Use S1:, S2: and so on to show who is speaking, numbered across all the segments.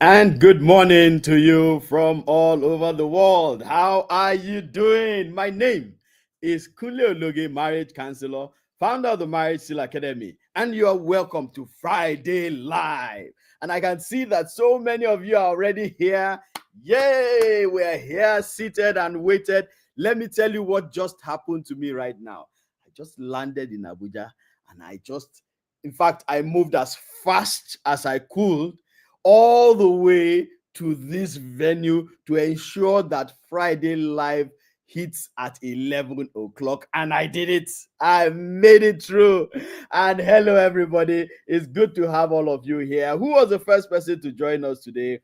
S1: And good morning to you from all over the world. How are you doing? My name is Kunle Ologe, Marriage Counselor, founder of the Marriage Counselor Academy, and you are welcome to Friday Live. And I can see that so many of you are already here. Yay! We're here, seated and waited. Let me tell you what just happened to me right now. I just landed in Abuja and in fact, I moved as fast as I could all the way to this venue to ensure that Friday Live hits at 11 o'clock. And I did it. I made it through. And hello, everybody. It's good to have all of you here. Who was the first person to join us today?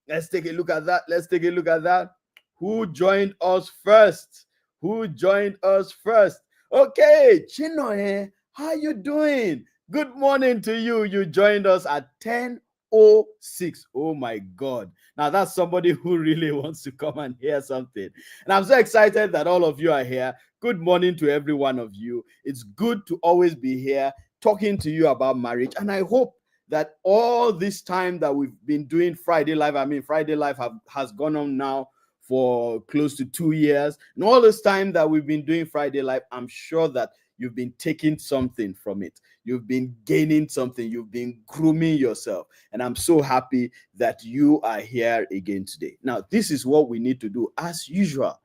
S1: Let's take a look at that. Let's take a look at that. Who joined us first? Who joined us first? Okay, Chinoe, how you doing? Good morning to you. You joined us at 10:06. Oh my God. Now that's somebody who really wants to come and hear something. And I'm so excited that all of you are here. Good morning to every one of you. It's good to always be here talking to you about marriage. And I hope that all this time that we've been doing Friday Live, Friday Live has gone on now for close to 2 years. And all this time that we've been doing Friday Live, I'm sure that you've been taking something from it. You've been gaining something. You've been grooming yourself. And I'm so happy that you are here again today. Now, this is what we need to do. As usual,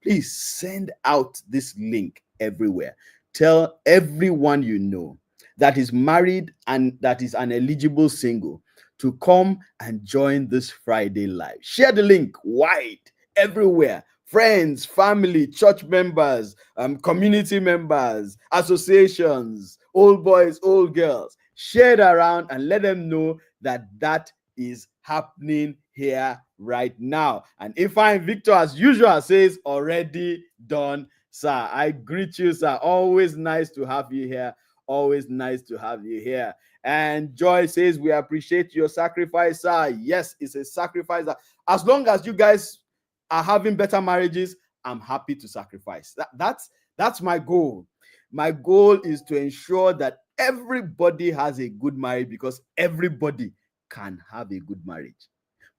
S1: please send out this link everywhere. Tell everyone you know that is married and that is an eligible single to come and join this Friday Live. Share the link wide everywhere. Friends, family, church members, community members, associations, old boys, old girls. Share it around and let them know that that is happening here right now. And if I'm Victor, as usual, says already done, sir. I greet you, sir. Always nice to have you here. Always nice to have you here. And Joy says, we appreciate your sacrifice, sir. Yes, it's a sacrifice. As long as you guys are having better marriages, I'm happy to sacrifice. That's my goal. My goal is to ensure that everybody has a good marriage, because everybody can have a good marriage.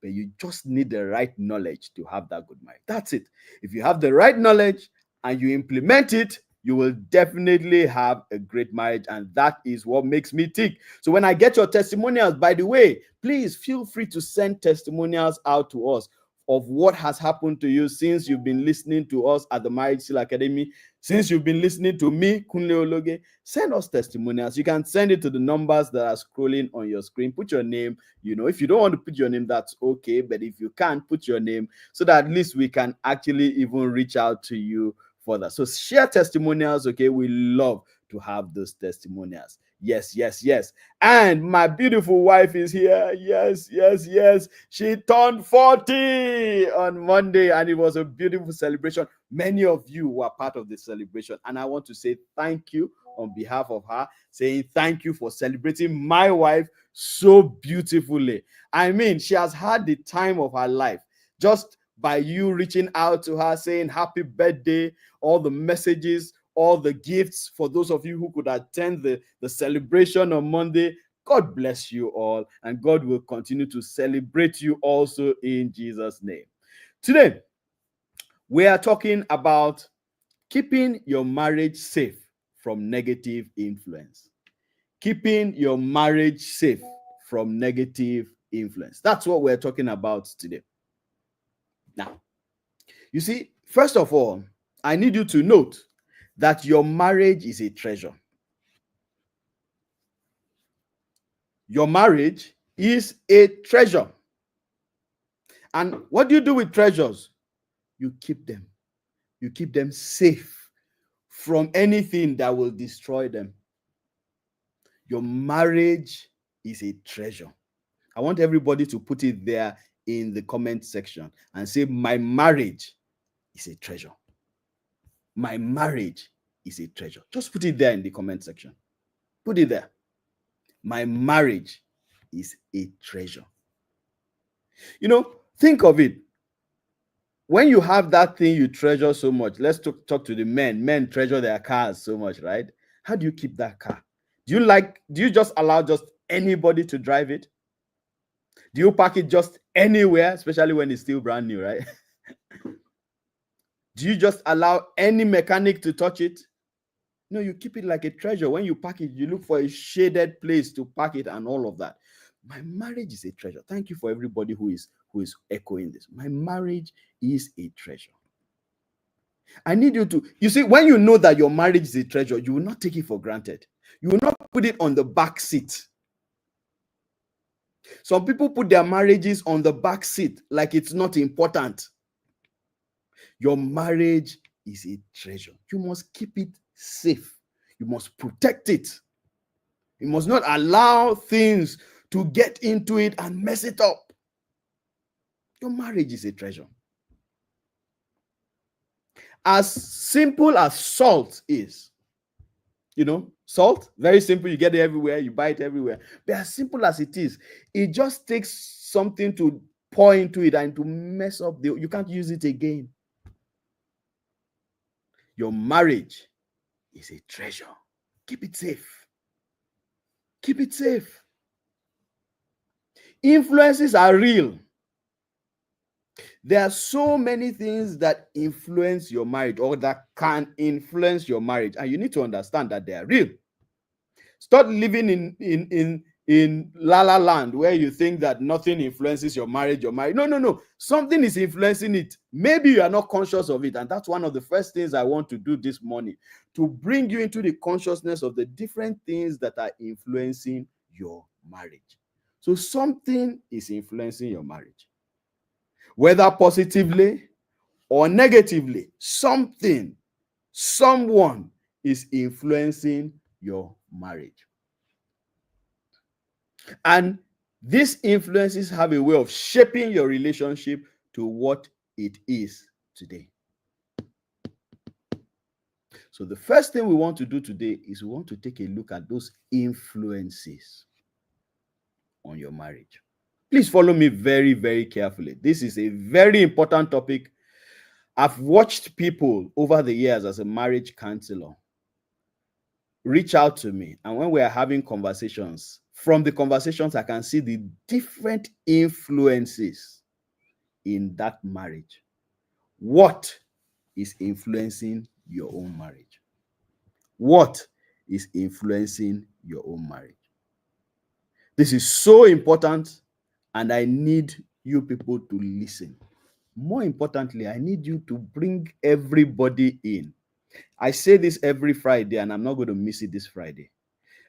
S1: But you just need the right knowledge to have that good marriage. That's it. If you have the right knowledge and you implement it, you will definitely have a great marriage. And that is what makes me tick. So when I get your testimonials, by the way, please feel free to send testimonials out to us of what has happened to you since you've been listening to us at the Marriage Counselor Academy, since you've been listening to me, Kunle Ologe. Send us testimonials. You can send it to the numbers that are scrolling on your screen. Put your name. If you don't want to put your name, that's okay. But if you can, put your name so that at least we can actually even reach out to you further. So share testimonials, okay? We love to have those testimonials. Yes, yes, yes. And my beautiful wife is here. Yes, yes, yes. She turned 40 on Monday, and it was a beautiful celebration. Many of you were part of the celebration, and I want to say thank you on behalf of her, saying thank you for celebrating my wife so beautifully. I mean, she has had the time of her life just by you reaching out to her, saying happy birthday, all the messages, all the gifts. For those of you who could attend the celebration on Monday, God bless you all, and God will continue to celebrate you also in Jesus' name. Today, we are talking about keeping your marriage safe from negative influence. Keeping your marriage safe from negative influence. That's what we're talking about today. Now, you see, first of all, I need you to note that your marriage is a treasure. Your marriage is a treasure. And what do you do with treasures? You keep them. You keep them safe from anything that will destroy them. Your marriage is a treasure. I want everybody to put it there in the comment section and say, my marriage is a treasure. My marriage is a treasure. Just put it there in the comment section. Put it there. My marriage is a treasure. Think of it. When you have that thing you treasure so much, let's talk to the men. Men treasure their cars so much, right? How do you keep that car? Do you just allow just anybody to drive it? Do you pack it just anywhere, especially when it's still brand new, right? Do you just allow any mechanic to touch it? No, you keep it like a treasure. When you pack it, you look for a shaded place to pack it and all of that. My marriage is a treasure. Thank you for everybody who is echoing this. My marriage is a treasure. I need you to, you see, when you know that your marriage is a treasure, you will not take it for granted. You will not put it on the back seat. Some people put their marriages on the back seat like it's not important. Your marriage is a treasure. You must keep it safe. You must protect it. You must not allow things to get into it and mess it up. Your marriage is a treasure. As simple as salt is, salt, very simple. You get it everywhere. You buy it everywhere. But as simple as it is, it just takes something to pour into it and to mess up. You can't use it again. Your marriage is a treasure. Keep it safe. Keep it safe. Influences are real. There are so many things that influence your marriage or that can influence your marriage, and you need to understand that they are real. Stop living in la la land where you think that nothing influences your marriage. No. Something is influencing it. Maybe you are not conscious of it, and that's one of the first things I want to do this morning, to bring you into the consciousness of the different things that are influencing your marriage. So something is influencing your marriage, whether positively or negatively. Someone is influencing your marriage. And these influences have a way of shaping your relationship to what it is today. So the first thing we want to do today is we want to take a look at those influences on your marriage. Please follow me very, very carefully. This is a very important topic. I've watched people over the years as a marriage counselor reach out to me, and when we are having conversations, from the conversations I can see the different influences in that marriage. What is influencing your own marriage? What is influencing your own marriage? This is so important, and I need you people to listen. More importantly, I need you to bring everybody in. I say this every Friday, and I'm not going to miss it this Friday.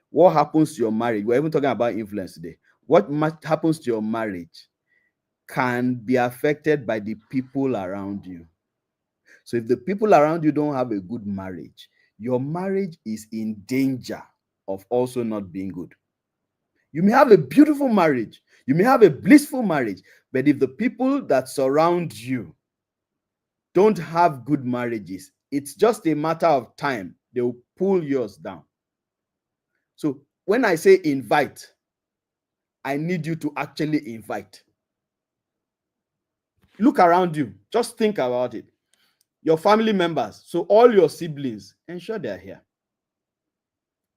S1: What happens to your marriage? We're even talking about influence today. What happens to your marriage can be affected by the people around you. So if the people around you don't have a good marriage, your marriage is in danger of also not being good. You may have a beautiful marriage, you may have a blissful marriage, but if the people that surround you don't have good marriages, it's just a matter of time. They will pull yours down. So when I say invite, I need you to actually invite. Look around you. Just think about it. Your family members, so all your siblings, ensure they're here.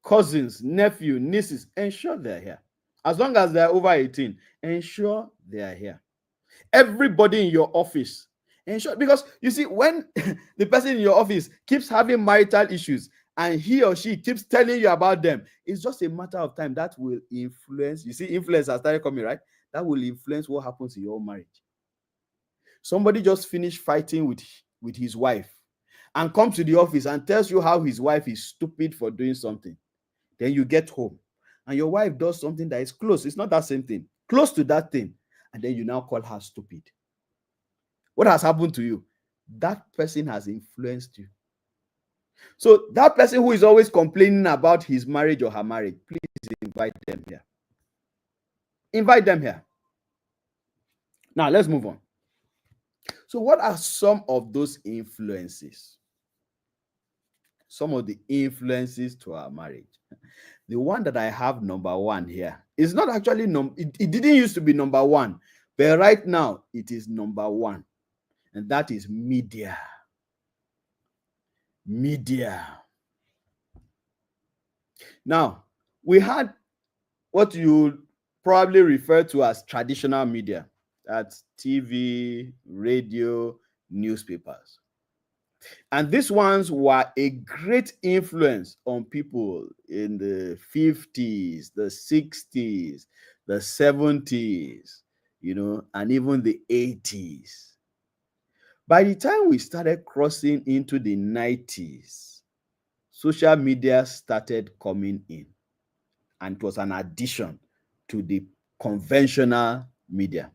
S1: Cousins, nephew, nieces, ensure they're here. As long as they're over 18, ensure they are here. Everybody in your office, ensure, because you see, when the person in your office keeps having marital issues and he or she keeps telling you about them, it's just a matter of time that will influence. You see, influence has started coming, right? That will influence what happens in your marriage. Somebody just finished fighting with his wife and comes to the office and tells you how his wife is stupid for doing something. Then you get home and your wife does something that is close. It's not that same thing, close to that thing. And then you now call her stupid. What has happened to you? That person has influenced you. So that person who is always complaining about his marriage or her marriage, please invite them here. Invite them here. Now let's move on. So what are some of those influences? Some of the influences to our marriage. The one that I have, number one here, is not actually it didn't used to be number one, but right now it is number one, and that is media. Media. Now, we had what you probably referred to as traditional media. That's TV, radio, newspapers. And these ones were a great influence on people in the 50s, the 60s, the 70s, and even the 80s. By the time we started crossing into the 90s, social media started coming in, and it was an addition to the conventional media.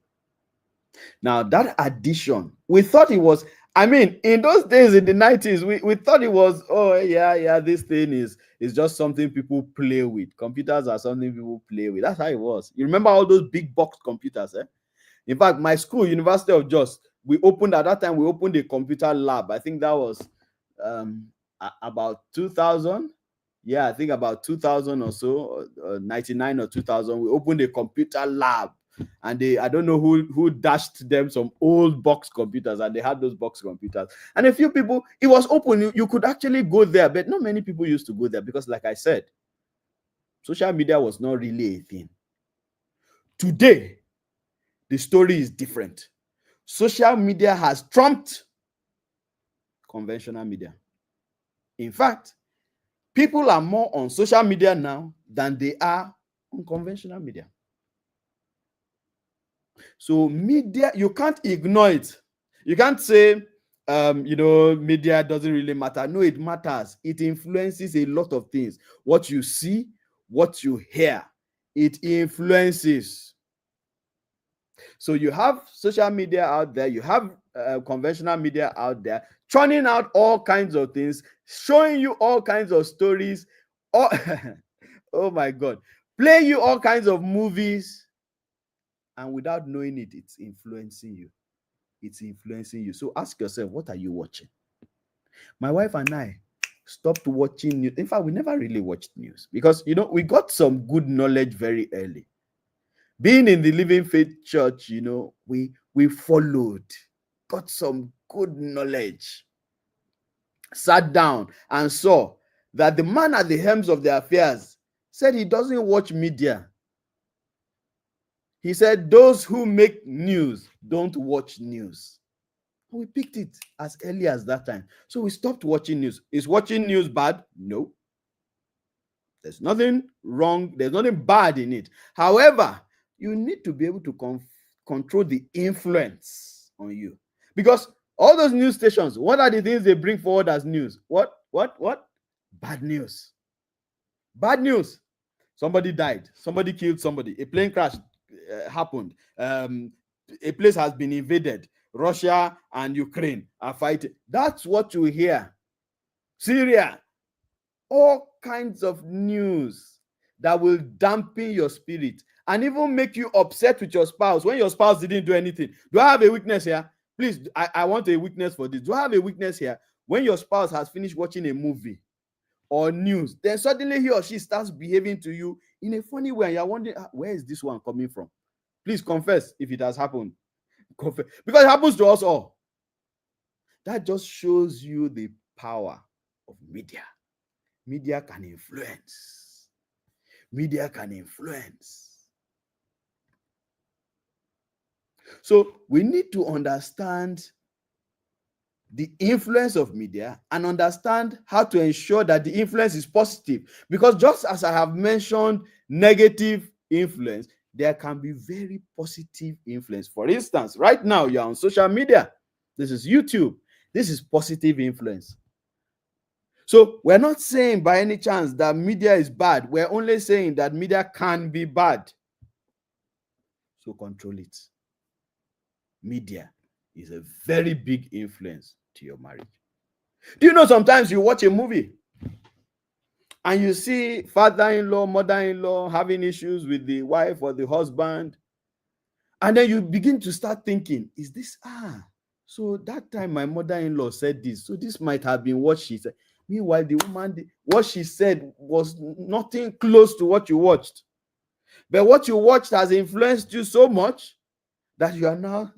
S1: Now, that addition, we thought it was, in those days in the 90s, we thought it was, oh, yeah, this thing is just something people play with. Computers are something people play with. That's how it was. You remember all those big box computers, eh? In fact, my school, University of Jos, at that time, we opened a computer lab. I think that was about 2000. Yeah, I think about 2000 or so, 99 or 2000. We opened a computer lab, and I don't know who dashed them some old box computers, and they had those box computers. And a few people, it was open. You could actually go there, but not many people used to go there because, like I said, social media was not really a thing. Today, the story is different. Social media has trumped conventional media. In fact, people are more on social media now than they are on conventional media. So media, you can't ignore it. You can't say, media doesn't really matter. No, it matters. It influences a lot of things. What you see, what you hear, it influences. So you have social media out there, you have conventional media out there, churning out all kinds of things, showing you all kinds of stories. Oh my God. Play you all kinds of movies. And without knowing it, it's influencing you. It's influencing you. So ask yourself, what are you watching? My wife and I stopped watching news. In fact, we never really watched news because, we got some good knowledge very early. Being in the Living Faith Church, we followed, got some good knowledge, sat down and saw that the man at the helms of the affairs said he doesn't watch media. He said those who make news don't watch news. We picked it as early as that time. So we stopped watching news. Is watching news bad? No. There's nothing wrong. There's nothing bad in it. However, you need to be able to control the influence on you. Because all those news stations, what are the things they bring forward as news? What? Bad news. Bad news. Somebody died. Somebody killed somebody. A plane crash happened. A place has been invaded. Russia and Ukraine are fighting. That's what you hear. Syria. All kinds of news that will dampen your spirit and even make you upset with your spouse when your spouse didn't do anything. Do I have a witness here? Please, I want a witness for this. Do I have a witness here? When your spouse has finished watching a movie or news, then suddenly he or she starts behaving to you in a funny way, and you're wondering, where is this one coming from? Please confess if it has happened. Confess. Because it happens to us all. That just shows you the power of media. Media can influence. Media can influence. So we need to understand the influence of media and understand how to ensure that the influence is positive. Because just as I have mentioned negative influence, there can be very positive influence. For instance, right now you're on social media. This is YouTube. This is positive influence. So we're not saying by any chance that media is bad. We're only saying that media can be bad. So control it. Media is a very big influence to your marriage. Do you know sometimes you watch a movie and you see father-in-law, mother-in-law having issues with the wife or the husband, and then you begin to start thinking, is this, so that time my mother-in-law said this, so this might have been what she said. Meanwhile, the woman, what she said was nothing close to what you watched. But what you watched has influenced you so much that you are now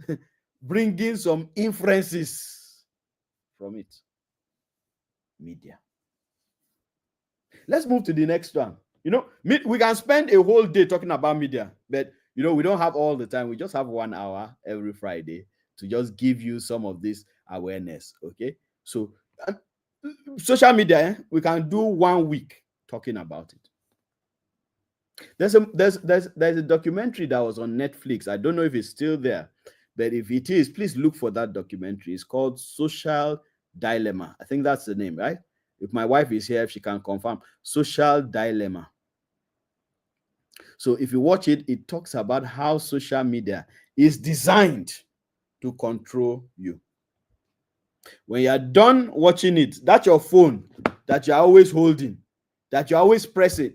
S1: bringing some inferences from it. Media. Let's move to the next one. We can spend a whole day talking about media, but we don't have all the time. We just have 1 hour every Friday to just give you some of this awareness. Okay, so uh, social media, we can do 1 week talking about it. There's a documentary that was on Netflix. I don't know if it's still there, but if it is, please look for that documentary. It's called Social Dilemma. I think that's the name, right? If my wife is here, if she can confirm, Social Dilemma. So if you watch it, it talks about how social media is designed to control you. When you're done watching it, that's your phone that you're always holding, that you're always pressing.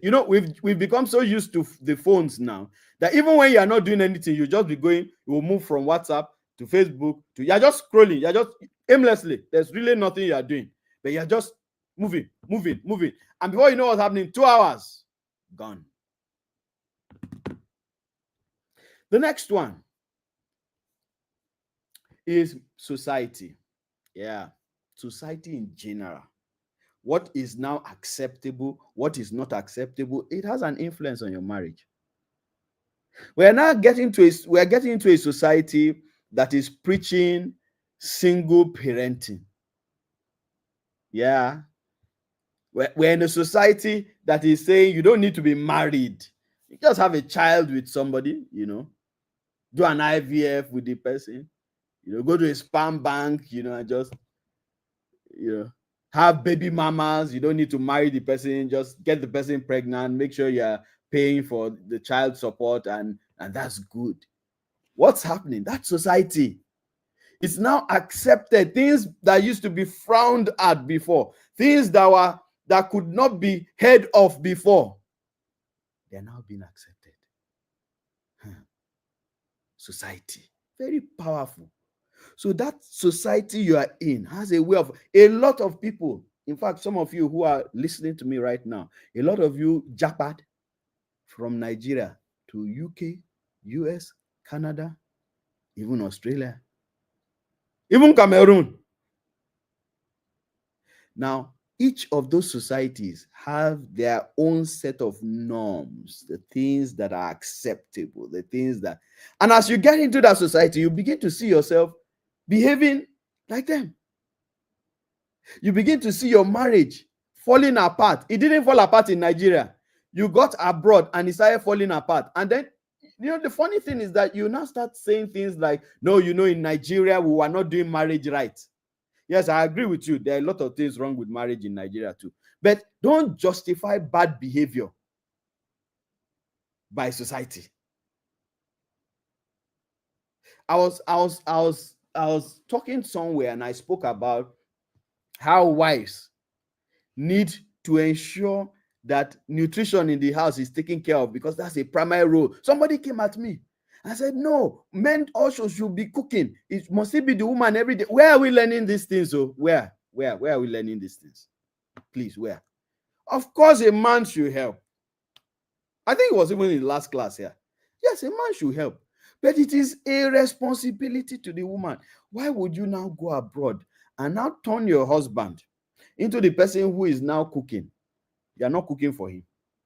S1: We've become so used to the phones now that even when you're not doing anything, you just be going, you will move from WhatsApp to Facebook you're just scrolling, you're just aimlessly. There's really nothing you're doing, but you're just moving. And before you know what's happening, 2 hours gone. The next one is society. Yeah, society in general. What is now acceptable, what is not acceptable, it has an influence on your marriage. We're getting into a society that is preaching single parenting. Yeah. We're in a society that is saying you don't need to be married. You just have a child with somebody, do an IVF with the person, go to a sperm bank, and just, have baby mamas. You don't need to marry the person, just get the person pregnant, make sure you're paying for the child support, and that's good. What's happening? That society, it's now accepted. Things that used to be frowned at before, things that could not be heard of before, they're now being accepted. Society, very powerful. So that society you are in has a way of, a lot of people, in fact, some of you who are listening to me right now, a lot of you jackpot from Nigeria to UK, US, Canada, even Australia, even Cameroon. Now, each of those societies have their own set of norms, the things that are acceptable, the things that, and as you get into that society, you begin to see yourself behaving like them. You begin to see your marriage falling apart. It didn't fall apart in Nigeria. You got abroad and it started falling apart. And then, the funny thing is that you now start saying things like, no, in Nigeria, we were not doing marriage right. Yes, I agree with you. There are a lot of things wrong with marriage in Nigeria too. But don't justify bad behavior by society. I was talking somewhere and I spoke about how wives need to ensure that nutrition in the house is taken care of, because that's a primary role. Somebody came at me. I said, no, men also should be cooking. It must be the woman every day. Where are we learning these things? So where are we learning these things? Please, where? Of course, a man should help. I think it was even in the last class here. Yes, a man should help. But it is a responsibility to the woman. Why would you now go abroad and now turn your husband into the person who is now cooking? You're not cooking for him.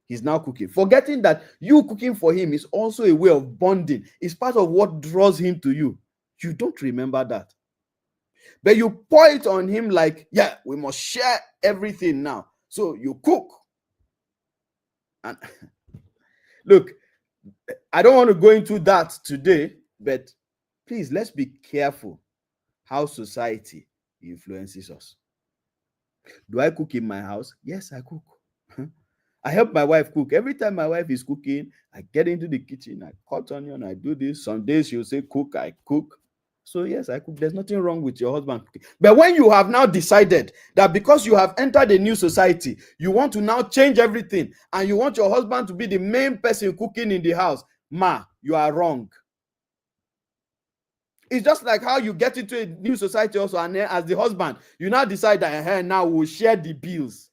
S1: He's now cooking. Forgetting that you cooking for him is also a way of bonding. It's part of what draws him to you. You don't remember that. But you pour it on him like, yeah, we must share everything now. So you cook. And look, I don't want to go into that today, but please, let's be careful how society influences us. Do I cook in my house? Yes, I cook. I help my wife cook. Every time my wife is cooking, I get into the kitchen, I cut onion, I do this. Some days she'll say cook, I cook. So yes, I cook. There's nothing wrong with your husband cooking. But when you have now decided that because you have entered a new society, you want to now change everything and you want your husband to be the main person cooking in the house, you are wrong. It's just like how you get into a new society also, and then as the husband, you now decide that now we'll share the bills.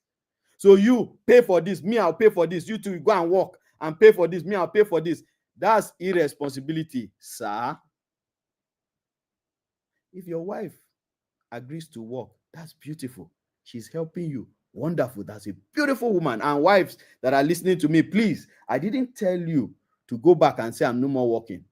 S1: So you pay for this, me, I'll pay for this. You two go and work and pay for this, me, I'll pay for this. That's irresponsibility, sir. If your wife agrees to work, that's beautiful. She's helping you. Wonderful. That's a beautiful woman. And wives that are listening to me, please, I didn't tell you to go back and say I'm no more working.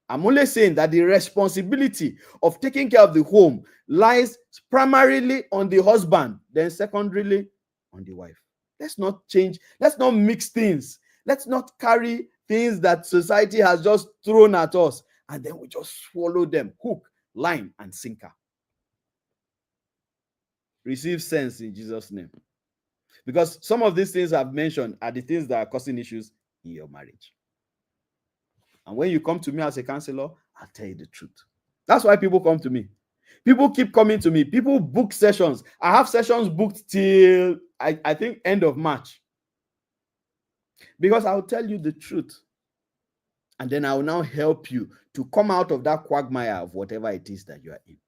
S1: I'm only saying that the responsibility of taking care of the home lies primarily on the husband, then secondarily on the wife. Let's not change. Let's not mix things. Let's not carry things that society has just thrown at us and then we just swallow them, hook, line, and sinker. Receive sense in Jesus' name. Because some of these things I've mentioned are the things that are causing issues in your marriage. And when you come to me as a counselor, I'll tell you the truth. That's why people come to me. People keep coming to me. People book sessions. I have sessions booked till I think end of March. Because I'll tell you the truth. And then I will now help you to come out of that quagmire of whatever it is that you are in.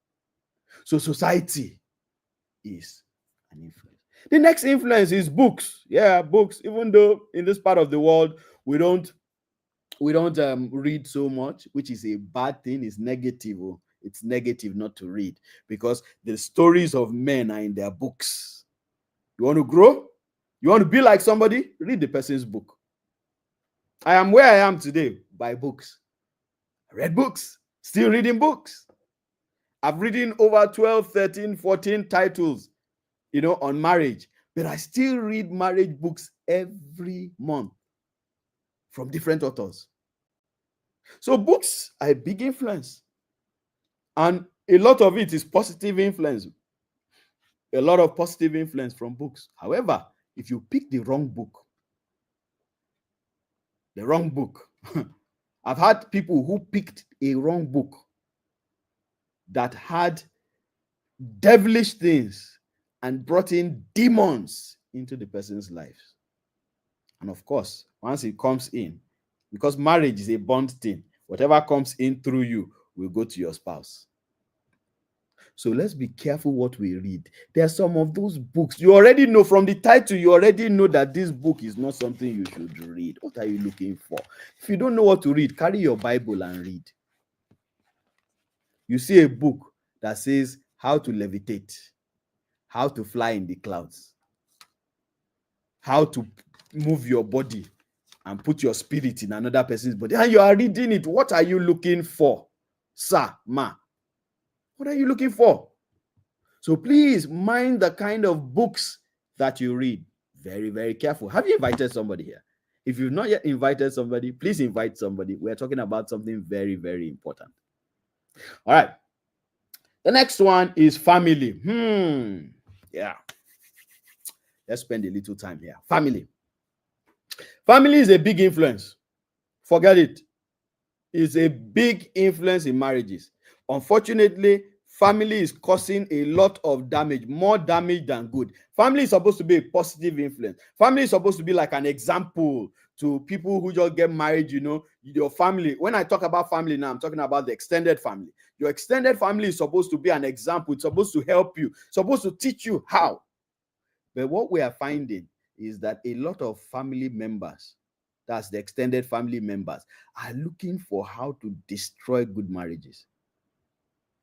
S1: So society is an influence. The next influence is books. Yeah, books. Even though in this part of the world we don't read so much, which is a bad thing. It's negative. It's negative not to read because the stories of men are in their books. You want to grow? You want to be like somebody? Read the person's book. I am where I am today by books. I read books, still reading books. I've written over 12, 13, 14 titles, on marriage, but I still read marriage books every month from different authors. So books are a big influence. And a lot of it is positive influence. A lot of positive influence from books. However, if you pick the wrong book, I've had people who picked a wrong book that had devilish things and brought in demons into the person's lives. And of course, once it comes in, because marriage is a bond thing, whatever comes in through you will go to your spouse. So let's be careful what we read. There are some of those books you already know from the title, you already know that this book is not something you should read. What are you looking for? If you don't know what to read, carry your Bible and read. You see a book that says how to levitate, how to fly in the clouds, how to move your body and put your spirit in another person's body, and you are reading it. What are you looking for, sir, ma? What are you looking for? So please mind the kind of books that you read. Very, very careful. Have you invited somebody here? If you've not yet invited somebody, please invite somebody. We're talking about something very, very important. All right. The next one is family. Yeah. Let's spend a little time here. Family. Family is a big influence. Forget it. It's a big influence in marriages. Unfortunately, family is causing a lot of damage, more damage than good. Family is supposed to be a positive influence. Family is supposed to be like an example to people who just get married, your family. When I talk about family now, I'm talking about the extended family. Your extended family is supposed to be an example. It's supposed to help you, supposed to teach you how. But what we are finding is that a lot of family members, that's the extended family members, are looking for how to destroy good marriages.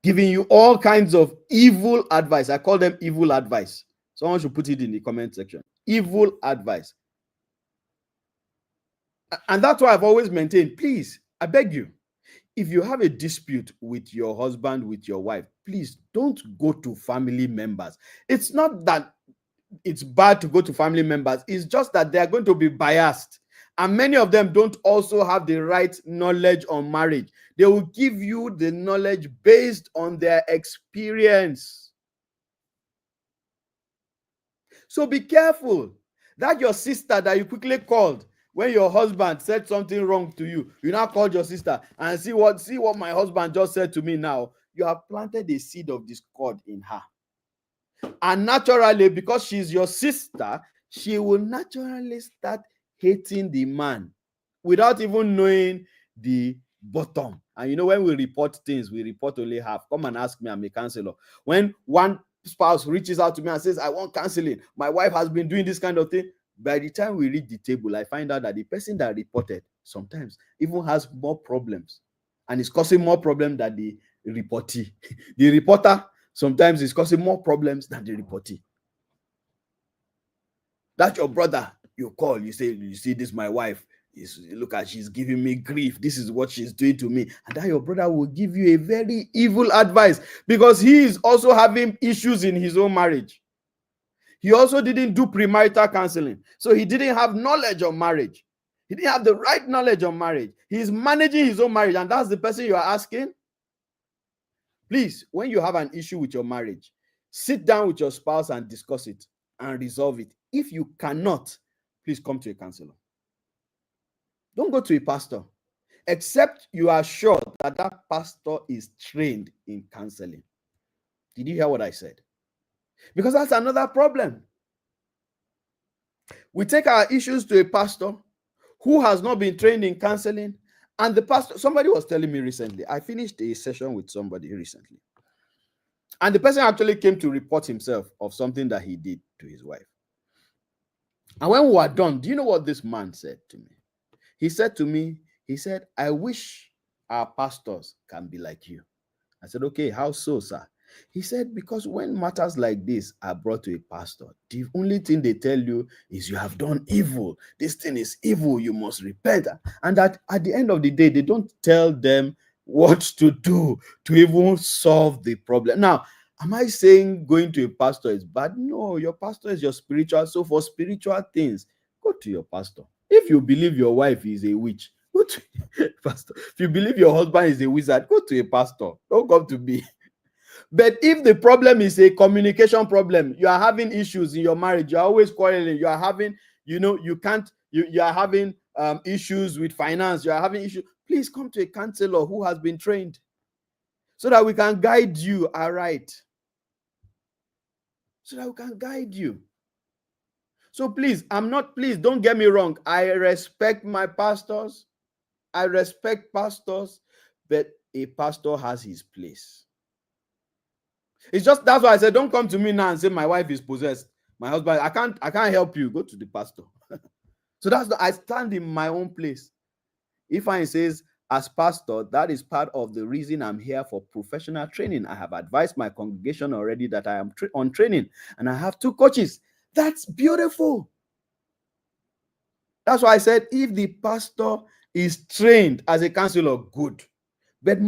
S1: Giving you all kinds of evil advice. I call them evil advice. Someone should put it in the comment section. Evil advice. And that's why I've always maintained, please, I beg you, if you have a dispute with your husband, with your wife, please don't go to family members. It's not that it's bad to go to family members. It's just that they're going to be biased. And many of them don't also have the right knowledge on marriage. They will give you the knowledge based on their experience. So be careful. That your sister that you quickly called when your husband said something wrong to you, you now called your sister and see what my husband just said to me now. You have planted a seed of discord in her. And naturally, because she's your sister, she will naturally start hating the man without even knowing the bottom. And when we report things, we report only half. Come and ask me, I'm a counselor. When one spouse reaches out to me and says, I want counseling, my wife has been doing this kind of thing, by the time we read the table, I find out that the person that reported sometimes even has more problems and is causing more problems than the reportee. The reporter sometimes is causing more problems than the reportee. That your brother, you call, you say, you see, this my wife. Look at, she's giving me grief. This is what she's doing to me. And that your brother will give you a very evil advice, because he is also having issues in his own marriage. He also didn't do premarital counseling. So he didn't have knowledge of marriage. He didn't have the right knowledge of marriage. He's managing his own marriage, and that's the person you are asking. Please, when you have an issue with your marriage, sit down with your spouse and discuss it and resolve it. If you cannot, please come to a counselor. Don't go to a pastor, except you are sure that that pastor is trained in counseling. Did you hear what I said? Because that's another problem. We take our issues to a pastor who has not been trained in counseling, and the pastor, somebody was telling me recently, I finished a session with somebody recently, and the person actually came to report himself of something that he did to his wife. And when we were done, do you know what this man said to me? He said to me, he said, I wish our pastors can be like you. I said, okay, how so, sir? He said, because when matters like this are brought to a pastor, the only thing they tell you is you have done evil. This thing is evil. You must repent. And that at the end of the day, they don't tell them what to do to even solve the problem. Now, am I saying going to a pastor is bad? No, your pastor is your spiritual. So for spiritual things, go to your pastor. If you believe your wife is a witch, go to a pastor. If you believe your husband is a wizard, go to a pastor. Don't come to me. But if the problem is a communication problem, you are having issues in your marriage, you're always quarreling, you are having, you are having issues with finance, you are having issues, please come to a counselor who has been trained so that we can guide you aright. So that we can guide you. So please, please don't get me wrong. I respect my pastors. I respect pastors, but a pastor has his place. It's just, that's why I said, don't come to me now and say my wife is possessed. My husband, I can't help you. Go to the pastor. So I stand in my own place. If I says, as pastor, that is part of the reason I'm here for professional training. I have advised my congregation already that I am on training, and I have 2 coaches. That's beautiful. That's why I said, if the pastor is trained as a counselor, good. But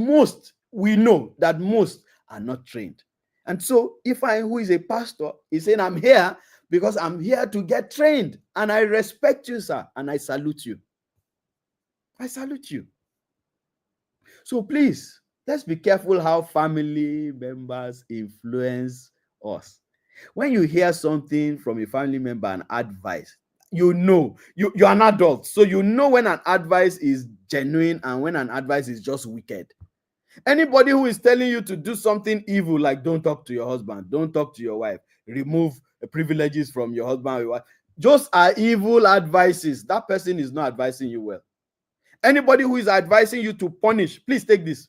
S1: we know that most are not trained. And so if I, who is a pastor, is saying I'm here because I'm here to get trained, and I respect you, sir, and I salute you. I salute you. So please, let's be careful how family members influence us. When you hear something from a family member and advice, you know, you're an adult, so you know when an advice is genuine and when an advice is just wicked. Anybody who is telling you to do something evil, like don't talk to your husband, don't talk to your wife, remove privileges from your husband or your wife, those are evil advices. That person is not advising you well. Anybody who is advising you to punish, please take this.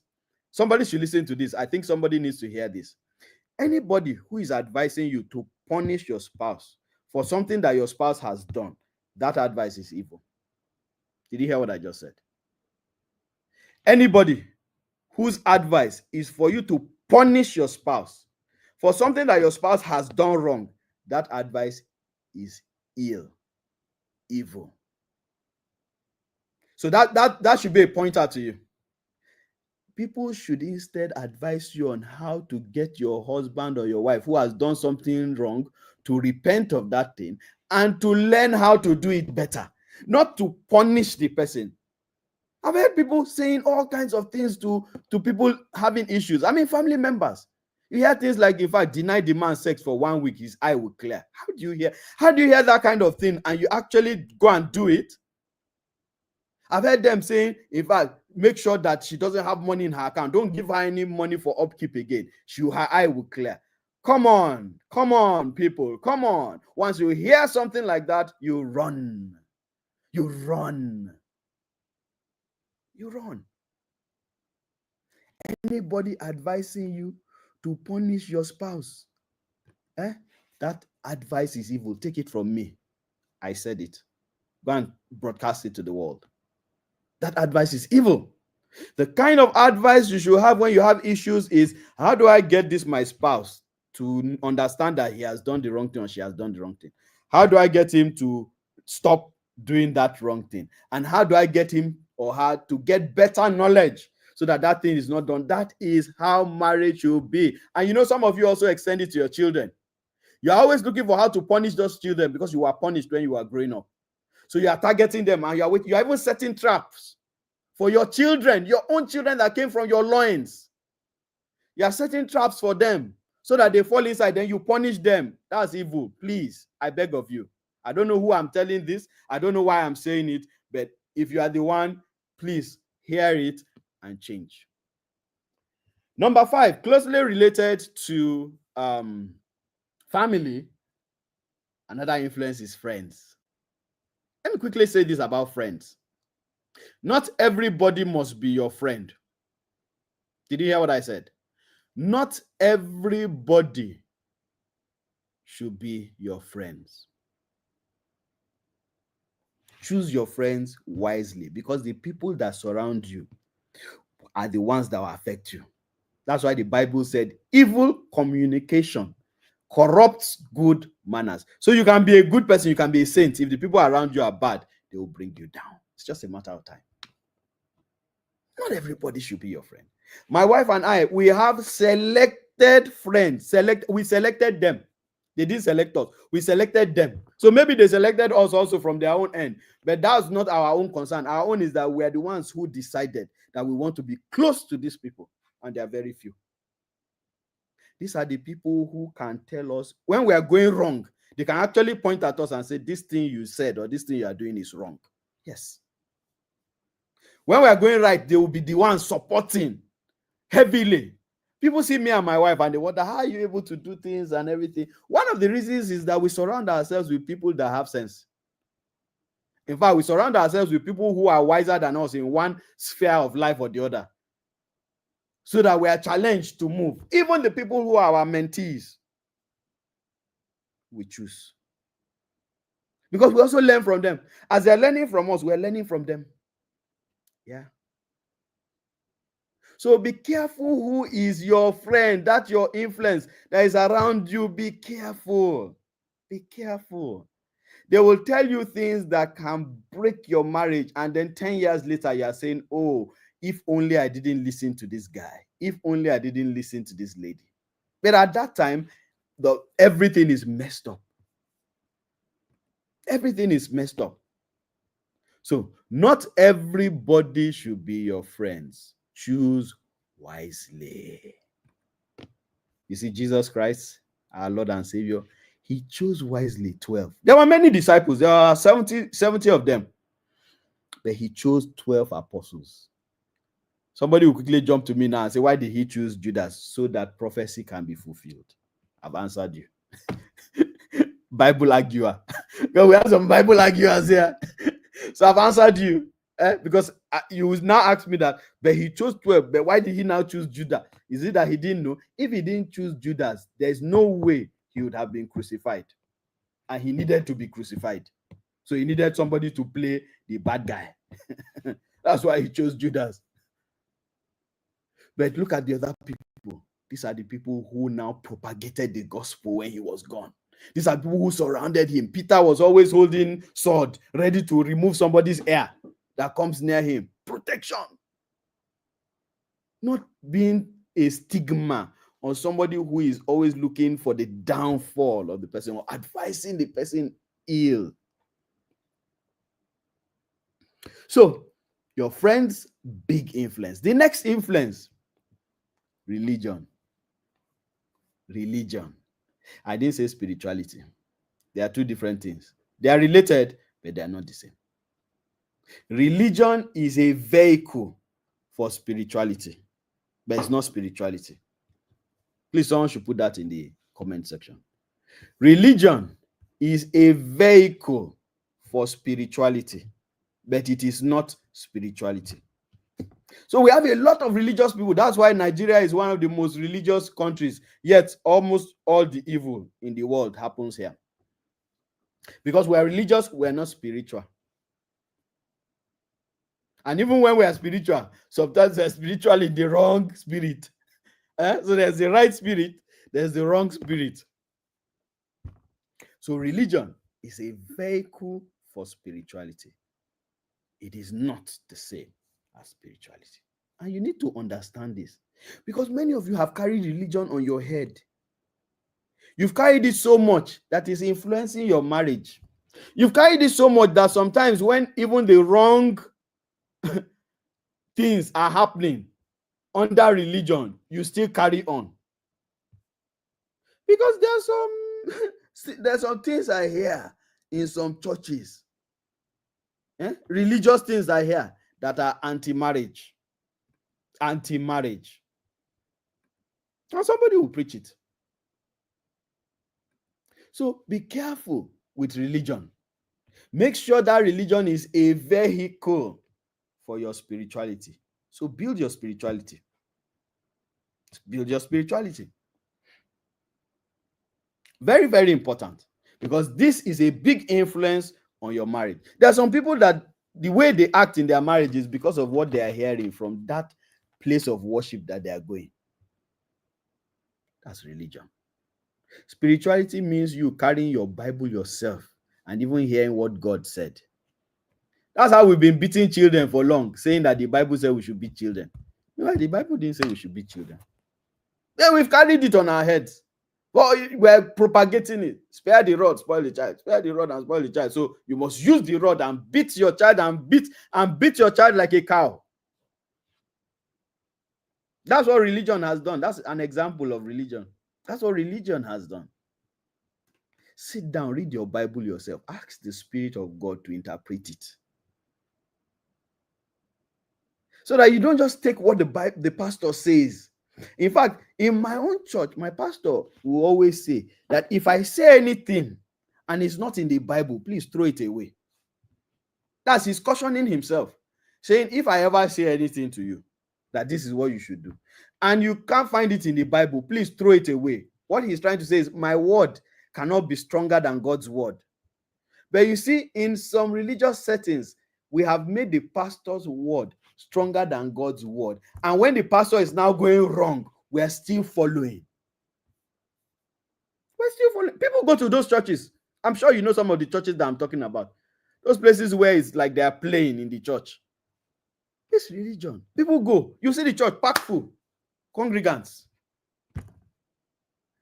S1: Somebody should listen to this. I think somebody needs to hear this. Anybody who is advising you to punish your spouse for something that your spouse has done, that advice is evil. Did you hear what I just said? Anybody whose advice is for you to punish your spouse for something that your spouse has done wrong, that advice is evil. So that should be a pointer to you. People should instead advise you on how to get your husband or your wife who has done something wrong to repent of that thing and to learn how to do it better, not to punish the person. I've heard people saying all kinds of things to people having issues. I mean, family members. You hear things like, in fact, deny the man sex for 1 week, his eye will clear. How do you hear that kind of thing and you actually go and do it? I've heard them saying, in fact, make sure that she doesn't have money in her account. Don't give her any money for upkeep again. Her eye will clear. Come on, people, come on. Once you hear something like that, you run. You run. You run. Anybody advising you to punish your spouse, that advice is evil. Take it from me. I said it. Go and broadcast it to the world. That advice is evil. The kind of advice you should have when you have issues is, how do I get my spouse to understand that he has done the wrong thing or she has done the wrong thing? How do I get him to stop doing that wrong thing? And how do I get him or her to get better knowledge so that that thing is not done? That is how marriage should be. And you know, some of you also extend it to your children. You're always looking for how to punish those children because you were punished when you were growing up. So you are targeting them, and you're even setting traps for your children, your own children that came from your loins. You are setting traps for them so that they fall inside, then you punish them. That's evil. Please, I beg of you. I don't know who I'm telling this. I don't know why I'm saying it, but if you are the one, please hear it and change. Number 5, closely related to family, another influence is friends. Let me quickly say this about friends. Not everybody must be your friend. Did you hear what I said? Not everybody should be your friends. Choose your friends wisely, because the people that surround you are the ones that will affect you. That's why the Bible said evil communication corrupts good manners. So you can be a good person, you can be a saint. If the people around you are bad, they will bring you down. It's just a matter of time. Not everybody should be your friend. My wife and I, we have selected friends. We selected them. They didn't select us. We selected them. So maybe they selected us also from their own end. But that's not our own concern. Our own is that we are the ones who decided that we want to be close to these people. And there are very few. These are the people who can tell us when we are going wrong. They can actually point at us and say, this thing you said or this thing you are doing is wrong. Yes. When we are going right, they will be the ones supporting heavily. People see me and my wife and they wonder, how are you able to do things and everything? One of the reasons is that we surround ourselves with people that have sense. In fact, we surround ourselves with people who are wiser than us in one sphere of life or the other, so that we are challenged to move. Even the people who are our mentees, we choose. Because we also learn from them. As they're learning from us, we're learning from them. Yeah. So be careful who is your friend, that's your influence that is around you. Be careful. Be careful. They will tell you things that can break your marriage, and then 10 years later, you are saying, oh, if only I didn't listen to this guy. If only I didn't listen to this lady. But at that time, everything is messed up. Everything is messed up. So not everybody should be your friends. Choose wisely. You see, Jesus Christ, our Lord and Savior, he chose wisely 12. There were many disciples. There are 70 of them. But he chose 12 apostles. Somebody will quickly jump to me now and say, why did he choose Judas? So that prophecy can be fulfilled. I've answered you. Bible arguer. Because we have some Bible arguers here. So I've answered you. Because you will now ask me that, but he chose 12. But why did he now choose Judas? Is it that he didn't know? If he didn't choose Judas, there's no way he would have been crucified. And he needed to be crucified. So he needed somebody to play the bad guy. That's why he chose Judas. But look at the other people. These are the people who now propagated the gospel when he was gone. These are people who surrounded him. Peter was always holding sword, ready to remove somebody's ear that comes near him. Protection. Not being a stigma on somebody who is always looking for the downfall of the person or advising the person ill. So, your friends, big influence. The next influence, religion. Religion. I didn't say spirituality. They are two different things. They are related, but they are not the same. Religion is a vehicle for spirituality, but it's not spirituality. Please, someone should put that in the comment section. Religion is a vehicle for spirituality, but it is not spirituality. So we have a lot of religious people. That's why Nigeria is one of the most religious countries, yet almost all the evil in the world happens here. Because we are religious, we are not spiritual. And even when we are spiritual, sometimes we are spiritual in the wrong spirit. So there's the right spirit, there's the wrong spirit. So religion is a vehicle for spirituality. It is not the same as spirituality. And you need to understand this because many of you have carried religion on your head. You've carried it so much that is influencing your marriage. You've carried it so much that sometimes when even the wrong things are happening under religion, you still carry on. Because there's some things I hear in some churches, religious things I hear that are anti-marriage. And somebody will preach it. So be careful with religion. Make sure that religion is a vehicle for your spirituality. So build your spirituality. Build your spirituality. Very, very important, because this is a big influence on your marriage. There are some people that the way they act in their marriage is because of what they are hearing from that place of worship that they are going. That's religion. Spirituality means you carrying your Bible yourself and even hearing what God said. That's how we've been beating children for long, saying that the Bible said we should beat children. No, the Bible didn't say we should beat children. Then we've carried it on our heads. Well, we're propagating it. Spare the rod, spoil the child. Spare the rod and spoil the child. So you must use the rod and beat your child and beat your child like a cow. That's what religion has done. That's an example of religion. That's what religion has done. Sit down, read your Bible yourself. Ask the Spirit of God to interpret it. So that you don't just take what the pastor says. In fact, in my own church, my pastor will always say that if I say anything and it's not in the Bible, please throw it away. That's his cautioning himself, saying if I ever say anything to you, that this is what you should do, and you can't find it in the Bible, please throw it away. What he's trying to say is my word cannot be stronger than God's word. But you see, in some religious settings, we have made the pastor's word stronger than God's word. And when the pastor is now going wrong, we are still following. We're still following. People go to those churches. I'm sure you know some of the churches that I'm talking about. Those places where it's like they are playing in the church. It's religion. People go. You see the church packed full. Congregants.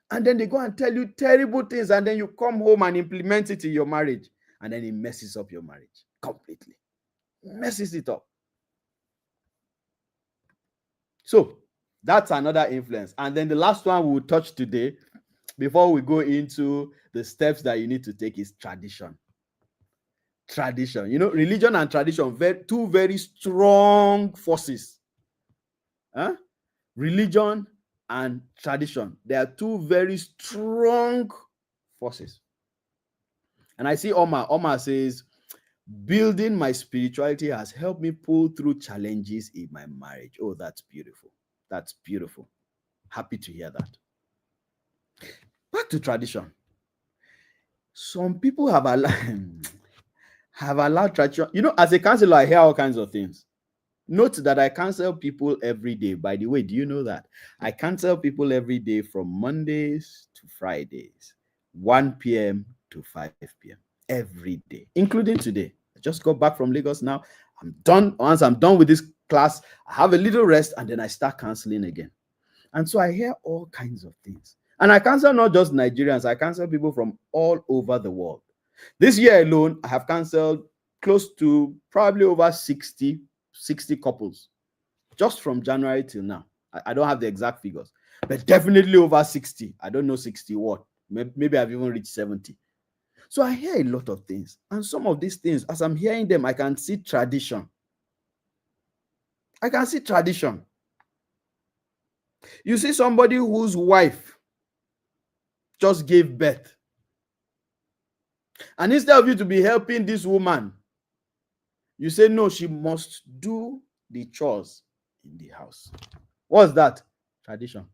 S1: And then they go and tell you terrible things, and then you come home and implement it in your marriage, and then it messes up your marriage completely. Messes it up. So that's another influence. And then the last one we will touch today before we go into the steps that you need to take is tradition. Tradition. You know, religion and tradition, two very strong forces. Religion and tradition. They are two very strong forces. And I see Omar says, building my spirituality has helped me pull through challenges in my marriage. Oh, that's beautiful. That's beautiful. Happy to hear that. Back to tradition. Some people have allowed tradition. You know, as a counselor, I hear all kinds of things. Note that I counsel people every day. By the way, do you know that? I counsel people every day from Mondays to Fridays, 1 p.m. to 5 p.m. every day, including today. I just got back from Lagos now. I'm done. Once I'm done with this class, I have a little rest and then I start counseling again. And so I hear all kinds of things. And I counsel not just Nigerians, I counsel people from all over the world. This year alone, I have counseled close to probably over 60 couples just from January till now. I don't have the exact figures, but definitely over 60. I don't know 60 what. Maybe I've even reached 70. So I hear a lot of things. And some of these things, as I'm hearing them, I can see tradition. I can see tradition. You see somebody whose wife just gave birth. And instead of you to be helping this woman, you say, no, she must do the chores in the house. What's that? Tradition.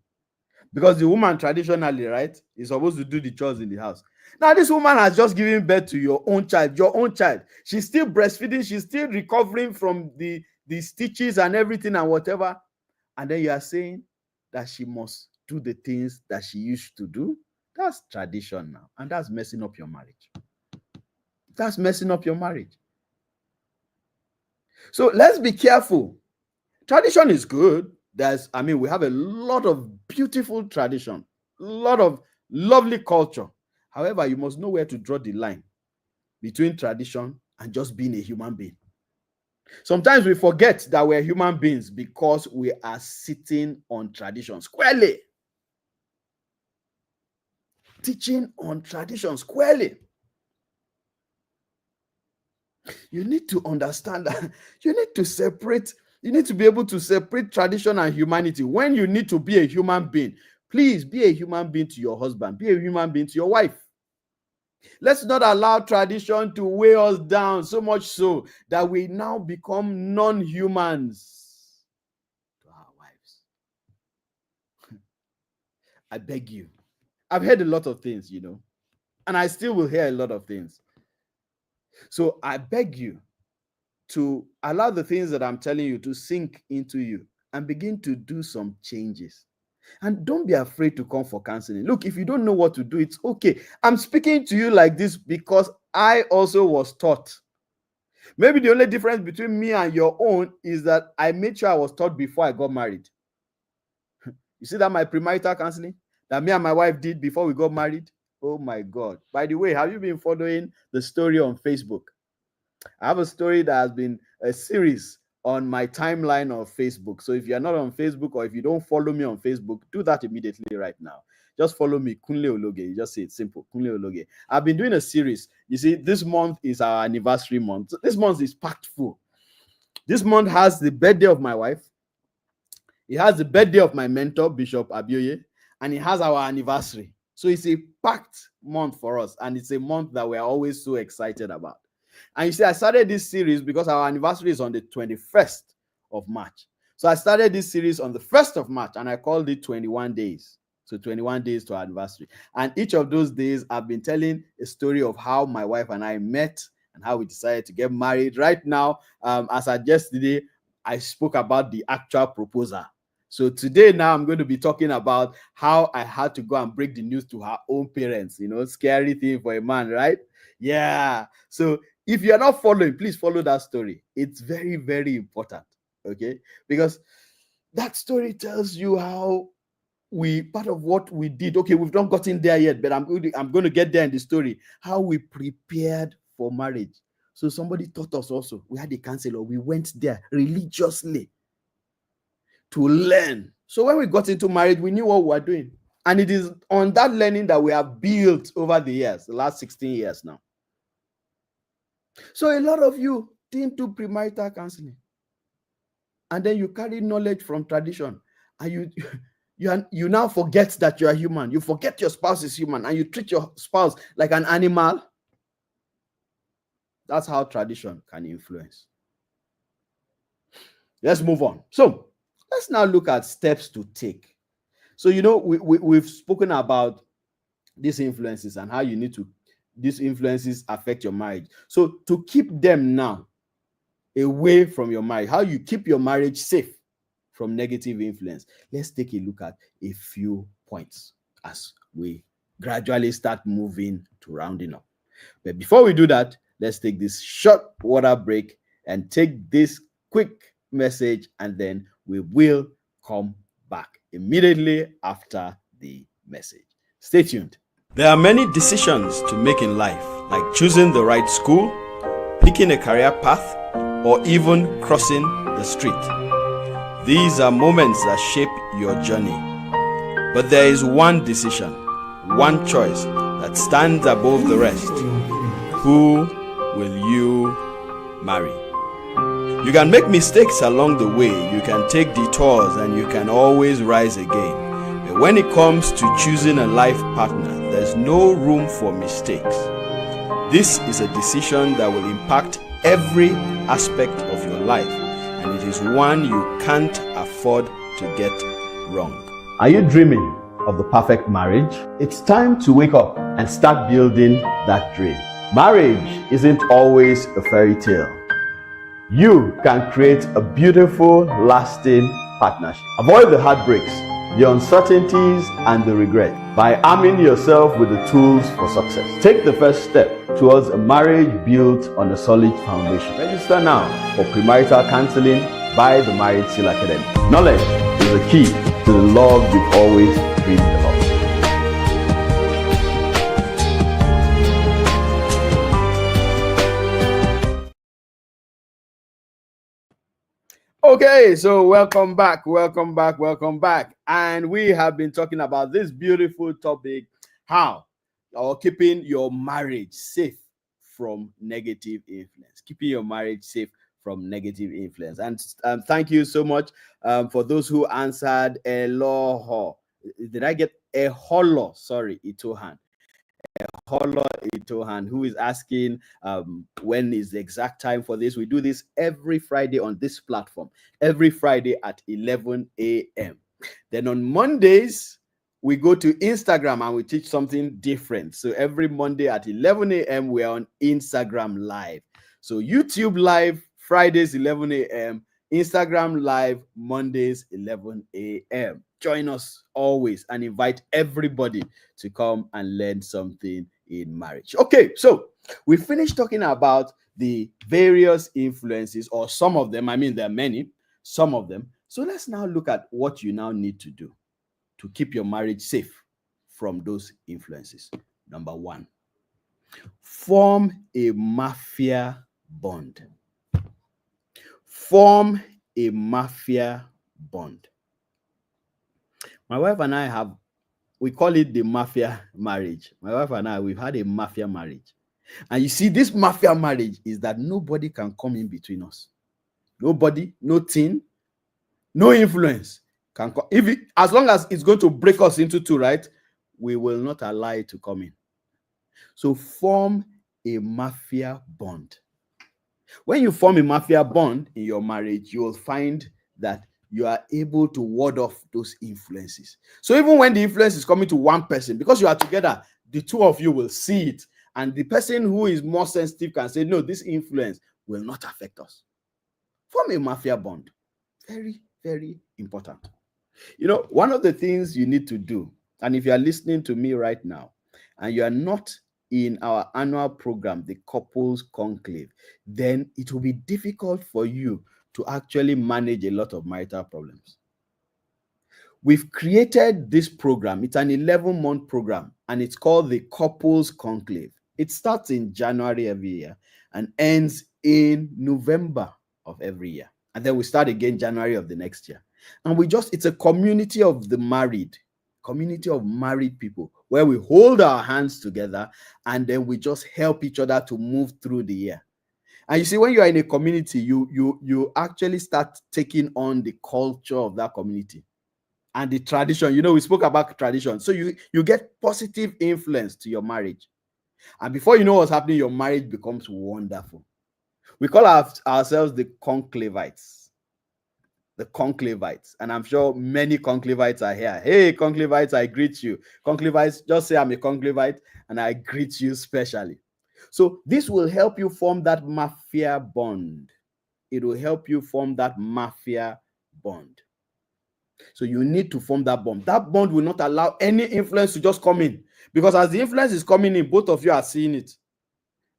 S1: Because the woman traditionally, right, is supposed to do the chores in the house. Now, this woman has just given birth to your own child. She's still breastfeeding. She's still recovering from the stitches and everything and whatever. And then you are saying that she must do the things that she used to do. That's tradition now. And that's messing up your marriage. That's messing up your marriage. So let's be careful. Tradition is good. We have a lot of beautiful tradition, a lot of lovely culture. However, you must know where to draw the line between tradition and just being a human being. Sometimes we forget that we're human beings because we are sitting on tradition squarely. Teaching on tradition squarely. You need to understand that you need to be able to separate tradition and humanity. When you need to be a human being, please be a human being to your husband, be a human being to your wife. Let's not allow tradition to weigh us down so much so that we now become non-humans to our wives. I beg you. I've heard a lot of things, and I still will hear a lot of things. So I beg you to allow the things that I'm telling you to sink into you and begin to do some changes. And don't be afraid to come for counseling. Look, if you don't know what to do, it's okay. I'm speaking to you like this because I also was taught. Maybe the only difference between me and your own is that I made sure I was taught before I got married. You see that my premarital counseling that me and my wife did before we got married? Oh my God. By the way, have you been following the story on Facebook? I have a story that has been a series on my timeline of Facebook. So if you're not on Facebook or if you don't follow me on Facebook, do that immediately right now. Just follow me, Kunle Ologe. You just say it's simple, Kunle Ologe. I've been doing a series. You see, this month is our anniversary month. This month is packed full. This month has the birthday of my wife. It has the birthday of my mentor, Bishop Abioye, and it has our anniversary. So it's a packed month for us, and it's a month that we're always so excited about. And you see, I started this series because our anniversary is on the 21st of March. So I started this series on the 1st of March, and I called it 21 days. So 21 days to our anniversary. And each of those days, I've been telling a story of how my wife and I met and how we decided to get married. Right now, as at yesterday, I spoke about the actual proposal. So today now I'm going to be talking about how I had to go and break the news to her own parents. Scary thing for a man, right? Yeah. So if you're not following, please follow that story. It's very, very important. Okay? Because that story tells you how part of what we did. Okay, we've not gotten there yet, but I'm going to get there in the story. How we prepared for marriage. So somebody taught us also. We had a counselor. We went there religiously to learn. So when we got into marriage, we knew what we were doing. And it is on that learning that we have built over the years, the last 16 years now. So a lot of you didn't do premarital counseling. And then you carry knowledge from tradition. And you now forget that you are human. You forget your spouse is human. And you treat your spouse like an animal. That's how tradition can influence. Let's move on. So let's now look at steps to take. So, we've spoken about these influences and how these influences affect your marriage. So to keep them now away from your marriage, how you keep your marriage safe from negative influence, let's take a look at a few points as we gradually start moving to rounding up. But before we do that, let's take this short water break and take this quick message, and then we will come back immediately after the message. Stay tuned. There are many decisions to make in life, like choosing the right school, picking a career path, or even crossing the street. These are moments that shape your journey. But there is one decision, one choice that stands above the rest. Who will you marry? You can make mistakes along the way, you can take detours, and you can always rise again. But when it comes to choosing a life partner, there's no room for mistakes. This is a decision that will impact every aspect of your life, and it is one you can't afford to get wrong. Are you dreaming of the perfect marriage? It's time to wake up and start building that dream. Marriage isn't always a fairy tale. You can create a beautiful, lasting partnership. Avoid the heartbreaks, the uncertainties, and the regret by arming yourself with the tools for success. Take the first step towards a marriage built on a solid foundation. Register now for premarital counseling by the Marriage Seal Academy. Knowledge is the key to the love you've always dreamed of. Okay, so welcome back. And we have been talking about this beautiful topic, how or keeping your marriage safe from negative influence. Keeping your marriage safe from negative influence. And thank you so much for those who answered Eloho. Did I get Eholo? Sorry, Itohan. Holo Itohan, who is asking when is the exact time for this. We do this every Friday on this platform, every Friday at 11 a.m. Then on Mondays, we go to Instagram and we teach something different. So every Monday at 11 a.m., we are on Instagram Live. So YouTube Live, Fridays, 11 a.m., Instagram Live, Mondays, 11 a.m. Join us always and invite everybody to come and learn something in marriage. Okay, so we finished talking about the various influences, or some of them. I mean, there are many, some of them. So let's now look at what you now need to do to keep your marriage safe from those influences. Number one, form a mafia bond. Form a mafia bond. My wife and I we call it the mafia marriage. My wife and I, we've had a mafia marriage. And you see, this mafia marriage is that nobody can come in between us. Nobody, no thing, no influence can come. As long as it's going to break us into two, right? We will not allow it to come in. So form a mafia bond. When you form a mafia bond in your marriage, you will find that you are able to ward off those influences. So even when the influence is coming to one person, because you are together, the two of you will see it. And the person who is more sensitive can say, no, this influence will not affect us. Form a mafia bond. Very, very important. You know, one of the things you need to do, and if you are listening to me right now, and you are not in our annual program, the Couples Conclave, then it will be difficult for you to actually manage a lot of marital problems. We've created this program. It's an 11-month program, and it's called the Couples Conclave. It starts in January every year and ends in November of every year. And then we start again January of the next year. And it's a community of the married, community of married people, where we hold our hands together and then we just help each other to move through the year. And you see, when you are in a community, you actually start taking on the culture of that community and the tradition. You know, we spoke about tradition. So you get positive influence to your marriage. And before you know what's happening, your marriage becomes wonderful. We call ourselves the conclavites. The conclavites. And I'm sure many conclavites are here. Hey, conclavites, I greet you. Conclavites, just say I'm a conclavite and I greet you specially. So this will help you form that mafia bond. It will help you form that mafia bond. So you need to form that bond. That bond will not allow any influence to just come in. Because as the influence is coming in, both of you are seeing it.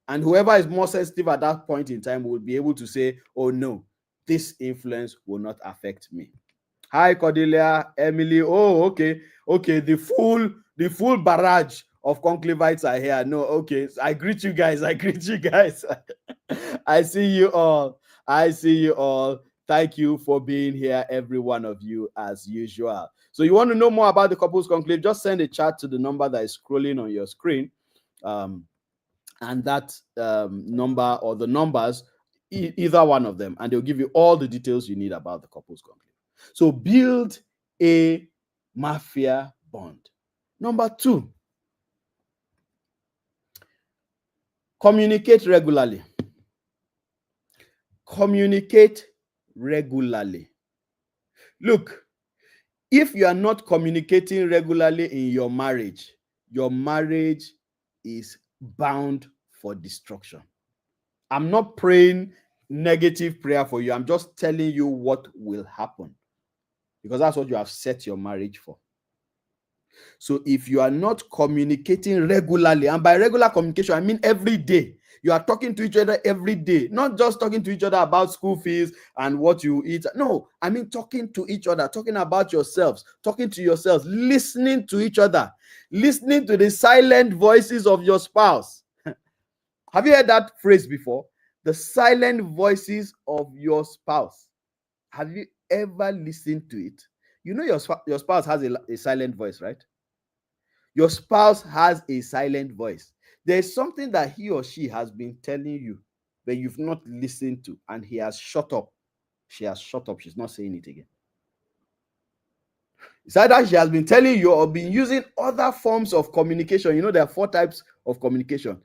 S1: And whoever is more sensitive at that point in time will be able to say, oh no, this influence will not affect me. Hi, Cordelia, Emily. Oh, okay. Okay, the full barrage of conclavites are here. No, okay. I greet you guys. I see you all. Thank you for being here, every one of you, as usual. So you want to know more about the Couples Conclave, just send a chat to the number that is scrolling on your screen. And that number or the numbers, either one of them, and they'll give you all the details you need about the Couples Conclave. So build a mafia bond. Number 2, communicate regularly. Communicate regularly. Look, if you are not communicating regularly in your marriage is bound for destruction. I'm not praying negative prayer for you. I'm just telling you what will happen, because that's what you have set your marriage for. So if you are not communicating regularly, and by regular communication, I mean every day, you are talking to each other every day, not just talking to each other about school fees and what you eat. No, I mean talking to each other, talking about yourselves, talking to yourselves, listening to each other, listening to the silent voices of your spouse. Have you heard that phrase before? The silent voices of your spouse. Have you ever listened to it? You know your spouse has a silent voice, right? Your spouse has a silent voice. There's something that he or she has been telling you, but you've not listened to, and he has shut up. She has shut up. She's not saying it again. It's either she has been telling you or been using other forms of communication. You know, there are 4 types of communication: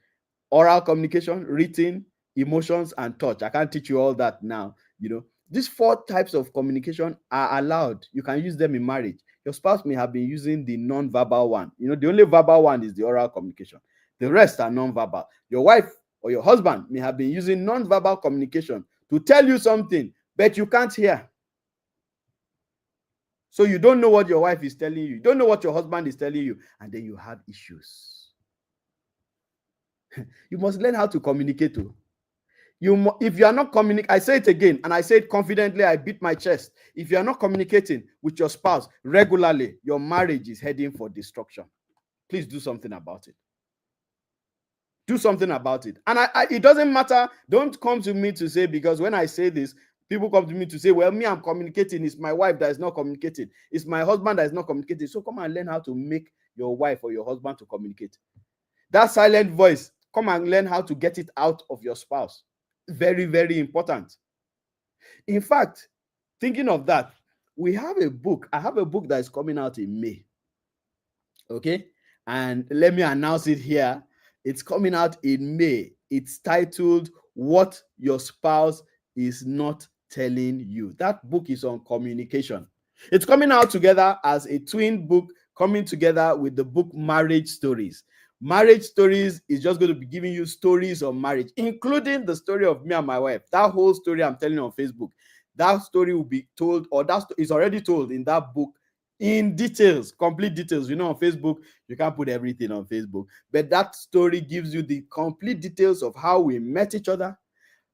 S1: oral communication, written, emotions, and touch. I can't teach you all that now. You know, these 4 types of communication are allowed. You can use them in marriage. Your spouse may have been using the non-verbal one. You know, the only verbal one is the oral communication. The rest are non-verbal. Your wife or your husband may have been using non-verbal communication to tell you something, but you can't hear. So you don't know what your wife is telling you. You don't know what your husband is telling you, and then you have issues. You must learn how to communicate too. If you are not communicating, I say it again, and I say it confidently, I beat my chest. If you are not communicating with your spouse regularly, your marriage is heading for destruction. Please do something about it. Do something about it. And it doesn't matter. Don't come to me to say, because when I say this, people come to me to say, well, me, I'm communicating. It's my wife that is not communicating. It's my husband that is not communicating. So come and learn how to make your wife or your husband to communicate. That silent voice, come and learn how to get it out of your spouse. Very, very important. In fact, thinking of that, we have a book. I have a book that is coming out in May. Okay? And let me announce it here. It's coming out in May. It's titled What Your Spouse Is Not Telling You. That book is on communication. It's coming out together as a twin book, coming together with the book Marriage Stories. Marriage Stories is just going to be giving you stories of marriage, including the story of me and my wife. That whole story I'm telling you on Facebook, that story will be told, or that is already told in that book in details, complete details. You know, on Facebook, you can't put everything on Facebook, but that story gives you the complete details of how we met each other,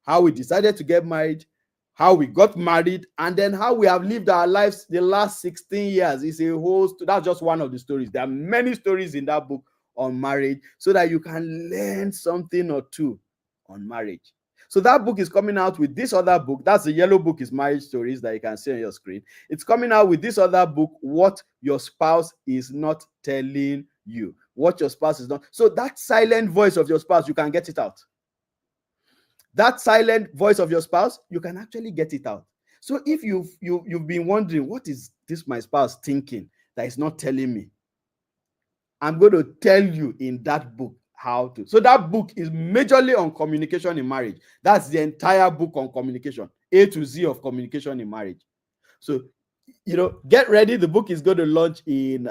S1: how we decided to get married, how we got married, and then how we have lived our lives the last 16 years. It's a whole, that's just one of the stories. There are many stories in that book on marriage, so that you can learn something or two on marriage. So that book is coming out with this other book. That's the yellow book, is Marriage Stories, that you can see on your screen. It's coming out with this other book, What Your Spouse Is Not Telling You. What your spouse is not. So that silent voice of your spouse, you can get it out. That silent voice of your spouse, you can actually get it out. So if you've been wondering, what is this my spouse thinking that is not telling me? I'm going to tell you in that book how to. So that book is majorly on communication in marriage. That's the entire book on communication, A to Z of communication in marriage. So, you know, get ready. The book is going to launch in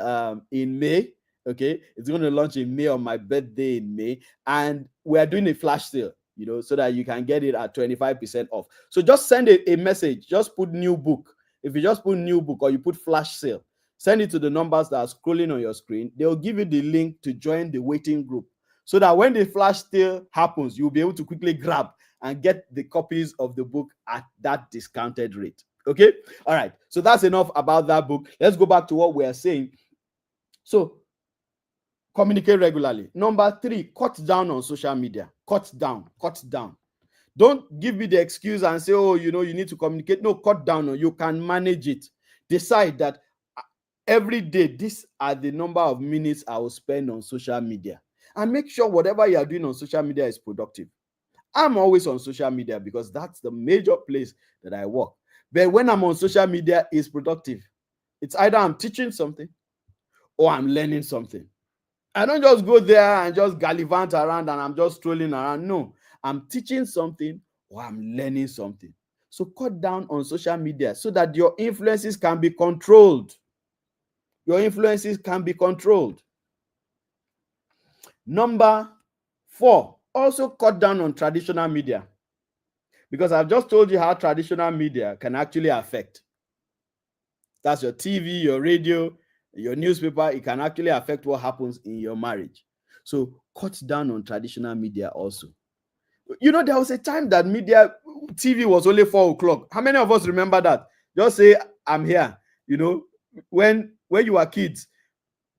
S1: May. Okay, it's going to launch in May, on my birthday in May, and we are doing a flash sale, you know, so that you can get it at 25% off. So just send a message. Just put new book. If you just put new book, or you put flash sale, send it to the numbers that are scrolling on your screen. They'll give you the link to join the waiting group, so that when the flash sale happens, you'll be able to quickly grab and get the copies of the book at that discounted rate. Okay, all right. So that's enough about that book. Let's go back to what we are saying. So communicate regularly. Number 3, cut down on social media. Cut down. Don't give me the excuse and say, oh, you know, you need to communicate. No, cut down. You can manage it. Decide that every day, these are the number of minutes I will spend on social media. And make sure whatever you are doing on social media is productive. I'm always on social media because that's the major place that I work. But when I'm on social media, it's productive. It's either I'm teaching something or I'm learning something. I don't just go there and just gallivant around and I'm just strolling around. No, I'm teaching something or I'm learning something. So cut down on social media so that your influences can be controlled. Your influences can be controlled. Number 4, also cut down on traditional media. Because I've just told you how traditional media can actually affect. That's your TV, your radio, Your newspaper, it can actually affect what happens in your marriage. So cut down on traditional media also. There was a time that media TV was only 4 o'clock. How many of us remember that? Just say, I'm here. When you were kids,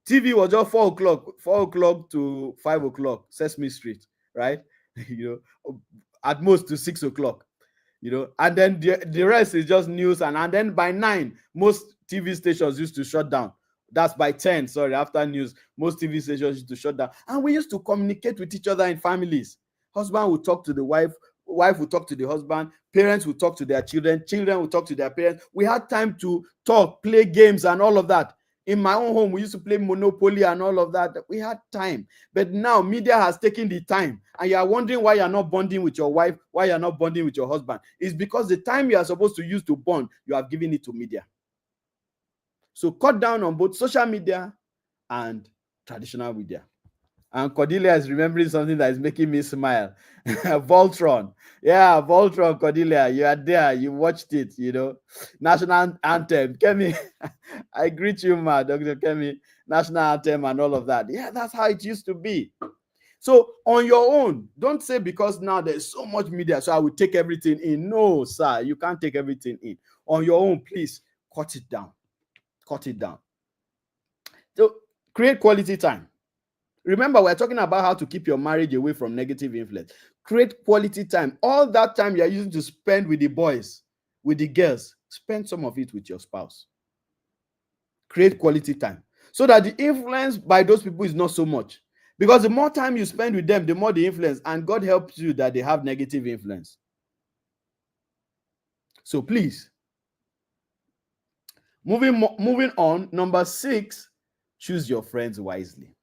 S1: TV was just 4 o'clock to 5 o'clock, Sesame Street, right? At most to 6 o'clock. And then the rest is just news, and then by 9 most TV stations used to shut down. That's by 10, sorry, after news most TV stations used to shut down, and we used to communicate with each other in families. Husband would talk to the wife, wife would talk to the husband, parents would talk to their children, children would talk to their parents. We had time to talk, play games and all of that. In my own home, we used to play Monopoly and all of that. We had time. But now media has taken the time, and you are wondering why you're not bonding with your wife, why you're not bonding with your husband. It's because the time you are supposed to use to bond, you have given it to media. So cut down on both social media and traditional media. And Cordelia is remembering something that is making me smile. Voltron. Yeah, Voltron, Cordelia. You are there. You watched it, National anthem. Kemi, I greet you, ma, Dr. Kemi. National anthem and all of that. Yeah, that's how it used to be. So on your own, don't say because now there's so much media, so I will take everything in. No, sir, you can't take everything in. On your own, please cut it down. Cut it down. So create quality time. Remember, we're talking about how to keep your marriage away from negative influence. Create quality time. All that time you're using to spend with the boys, with the girls, spend some of it with your spouse. Create quality time so that the influence by those people is not so much. Because the more time you spend with them, the more the influence, and God helps you that they have negative influence. So please, moving on, number 6, choose your friends wisely.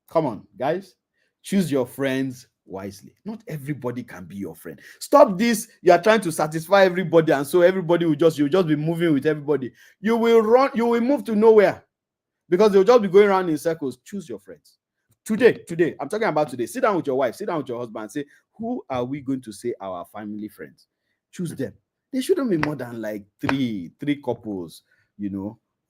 S1: Come on, guys. Choose your friends wisely. Not everybody can be your friend. Stop this. You are trying to satisfy everybody, and so everybody you'll just be moving with everybody. You will move to nowhere because they'll just be going around in circles. Choose your friends. Today, I'm talking about today. Sit down with your wife, sit down with your husband, and say, who are we going to say our family friends? Choose them. They shouldn't be more than like three couples,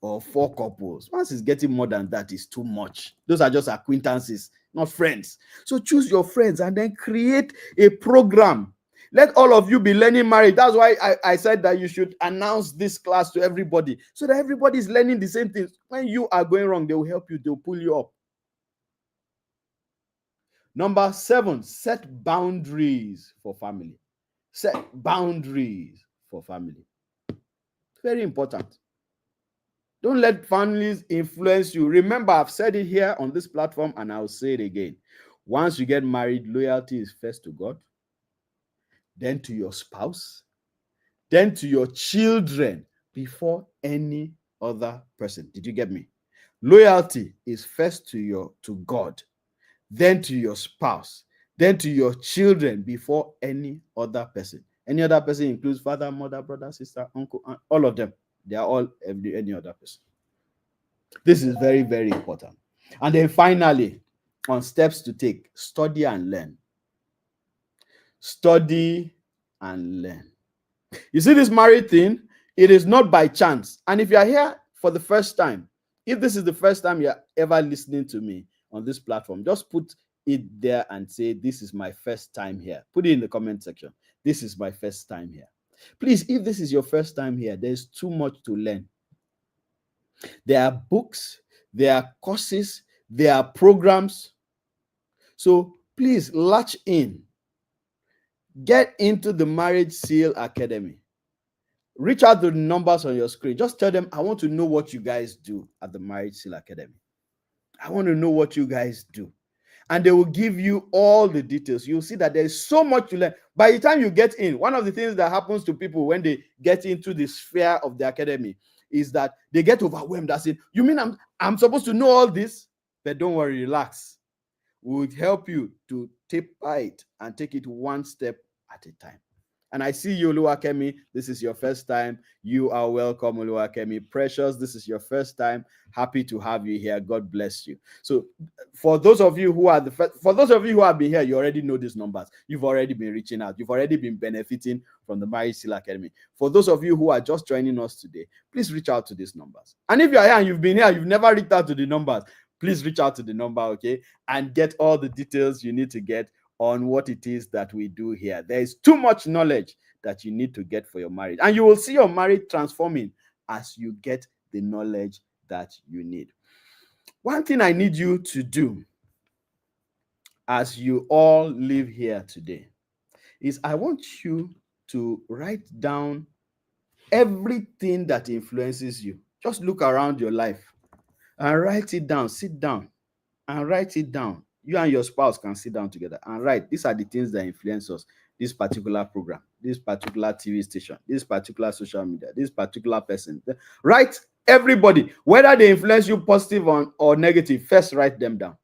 S1: or 4 couples. Once it's getting more than that, it's too much. Those are just acquaintances, not friends. So choose your friends and then create a program. Let all of you be learning marriage. That's why I said that you should announce this class to everybody so that everybody is learning the same things. When you are going wrong, they will help you. They'll pull you up. Number 7, set boundaries for family. Set boundaries for family. Very important. Don't let families influence you. Remember, I've said it here on this platform, and I'll say it again. Once you get married, loyalty is first to God, then to your spouse, then to your children, before any other person. Did you get me? Loyalty is first to God, then to your spouse, then to your children, before any other person. Any other person includes father, mother, brother, sister, uncle, aunt, all of them. They are all any other person. This is very, very important. And then finally, on steps to take, study and learn. Study and learn. You see this married thing? It is not by chance. And if you are here for the first time, if this is the first time you're ever listening to me on this platform, just put it there and say, this is my first time here. Put it in the comment section. This is my first time here. Please, if this is your first time here, there's too much to learn. There are books, there are courses, there are programs. So please latch in. Get into the Marriage Seal Academy. Reach out to the numbers on your screen. Just tell them, I want to know what you guys do at the Marriage Seal Academy. I want to know what you guys do. And they will give you all the details. You'll see that there's so much to learn. By the time you get in, one of the things that happens to people when they get into the sphere of the academy is that they get overwhelmed. That's it. You mean I'm supposed to know all this? But don't worry, relax. We will help you to taper it and take it one step at a time. And I see you, Oluwakemi. This is your first time. You are welcome, Oluwakemi. Precious, this is your first time. Happy to have you here. God bless you. So, for those of you who are for those of you who have been here, you already know these numbers. You've already been reaching out. You've already been benefiting from the Marriage Seal Academy. For those of you who are just joining us today, please reach out to these numbers. And if you are here and you've been here, you've never reached out to the numbers, please reach out to the number, okay, and get all the details you need to get on what it is that we do here. There is too much knowledge that you need to get for your marriage, and you will see your marriage transforming as you get the knowledge that you need. One thing I need you to do as you all live here today is I want you to write down everything that influences you. Just look around your life and write it down. Sit down and write it down. You and your spouse can sit down together and write, these are the things that influence us. This particular program, this particular TV station, this particular social media, this particular person. Write everybody, whether they influence you positive or negative, first write them down.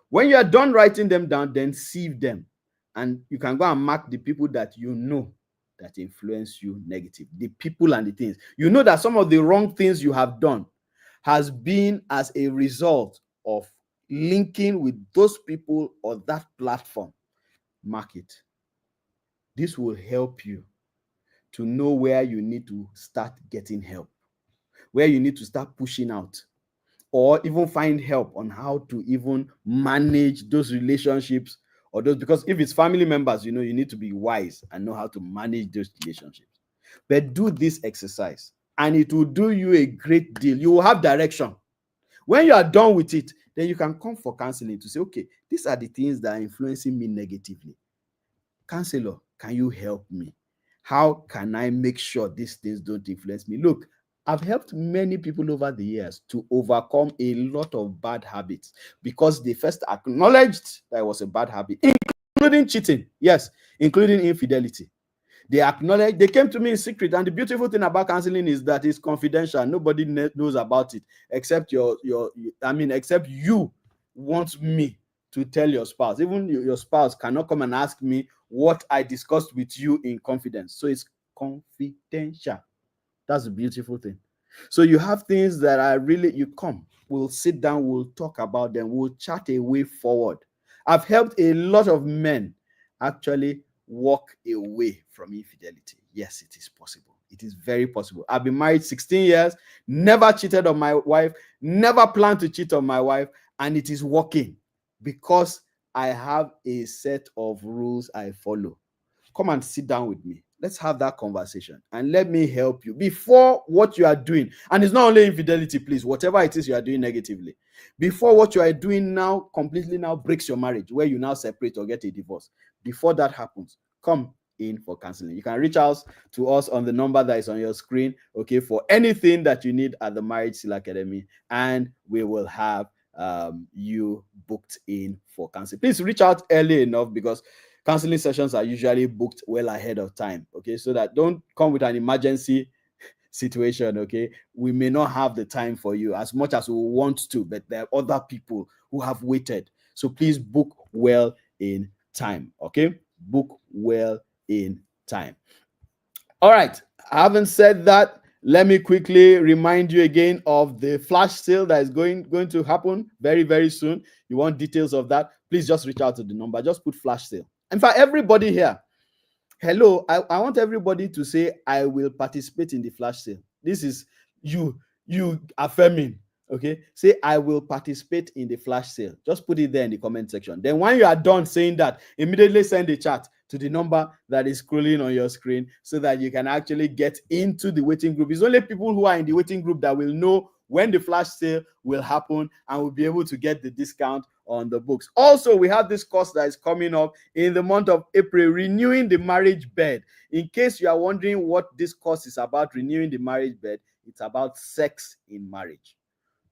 S1: When you are done writing them down, then sieve them. And you can go and mark the people that you know that influence you negative. The people and the things. You know that some of the wrong things you have done has been as a result of linking with those people or that platform. Mark it. This will help you to know where you need to start getting help, where you need to start pushing out, or even find help on how to even manage those relationships, or those, because if it's family members, you know, you need to be wise and know how to manage those relationships. But do this exercise and it will do you a great deal. You will have direction. When you are done with it, then you can come for counseling to say, okay, these are the things that are influencing me negatively. Counselor, can you help me? How can I make sure these things don't influence me? Look, I've helped many people over the years to overcome a lot of bad habits because they first acknowledged that it was a bad habit, including cheating. Yes, including infidelity. They acknowledged, they came to me in secret. And the beautiful thing about counseling is that it's confidential. Nobody knows about it except except you want me to tell your spouse. Even your spouse cannot come and ask me what I discussed with you in confidence. So it's confidential. That's the beautiful thing. So you have things that are really, you come, we'll sit down, we'll talk about them, we'll chat a way forward. I've helped a lot of men actually walk away from infidelity. Yes, it is possible. It is very possible. I've been married 16 years, never cheated on my wife, never planned to cheat on my wife, and it is working because I have a set of rules I follow. Come and sit down with me. Let's have that conversation and let me help you before what you are doing. And it's not only infidelity, please, whatever it is you are doing negatively. Before what you are doing now completely now breaks your marriage, where you now separate or get a divorce. Before that happens, come in for counseling. You can reach out to us on the number that is on your screen, okay, for anything that you need at the Marriage Seal Academy, and we will have you booked in for counseling. Please reach out early enough because counseling sessions are usually booked well ahead of time, okay, so that don't come with an emergency situation, okay. We may not have the time for you as much as we want to, but there are other people who have waited. So please book well in time, okay. Book well in time. All right, having said that, let me quickly remind you again of the flash sale that is going to happen very, very soon. You want details of that, please just reach out to the number. Just put flash sale. In fact, everybody here, hello, I want everybody to say, I will participate in the flash sale. This is you affirming, okay? Say, I will participate in the flash sale. Just put it there in the comment section. Then when you are done saying that, immediately send a chat to the number that is scrolling on your screen so that you can actually get into the waiting group. It's only people who are in the waiting group that will know when the flash sale will happen and will be able to get the discount on the books. Also, we have this course that is coming up in the month of April, Renewing the Marriage Bed. In case you are wondering what this course is about, Renewing the Marriage Bed, it's about sex in marriage.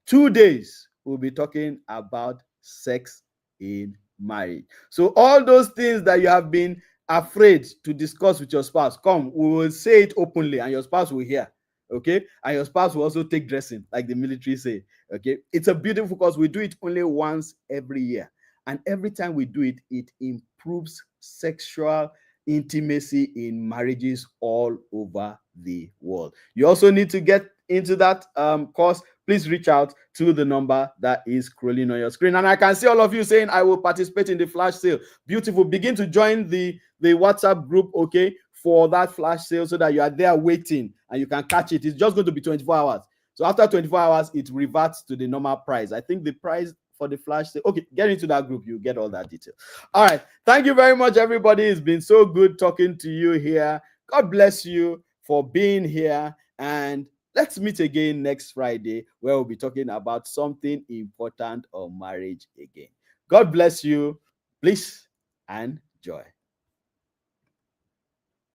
S1: 2 days, we'll be talking about sex in marriage. So all those things that you have been afraid to discuss with your spouse, come, we will say it openly and your spouse will hear. Okay, and your spouse will also take dressing, like the military say. Okay, it's a beautiful course. We do it only once every year, and every time we do it, it improves sexual intimacy in marriages all over the world. You also need to get into that course. Please reach out to the number that is scrolling on your screen. And I can see all of you saying, I will participate in the flash sale. Beautiful. Begin to join the WhatsApp group, okay, for that flash sale so that you are there waiting and you can catch it. It's just going to be 24 hours. So after 24 hours, it reverts to the normal price. I think the price for the flash sale. Okay, get into that group. You get all that detail. All right. Thank you very much, everybody. It's been so good talking to you here. God bless you for being here. And let's meet again next Friday, where we'll be talking about something important on marriage again. God bless you. Please and joy.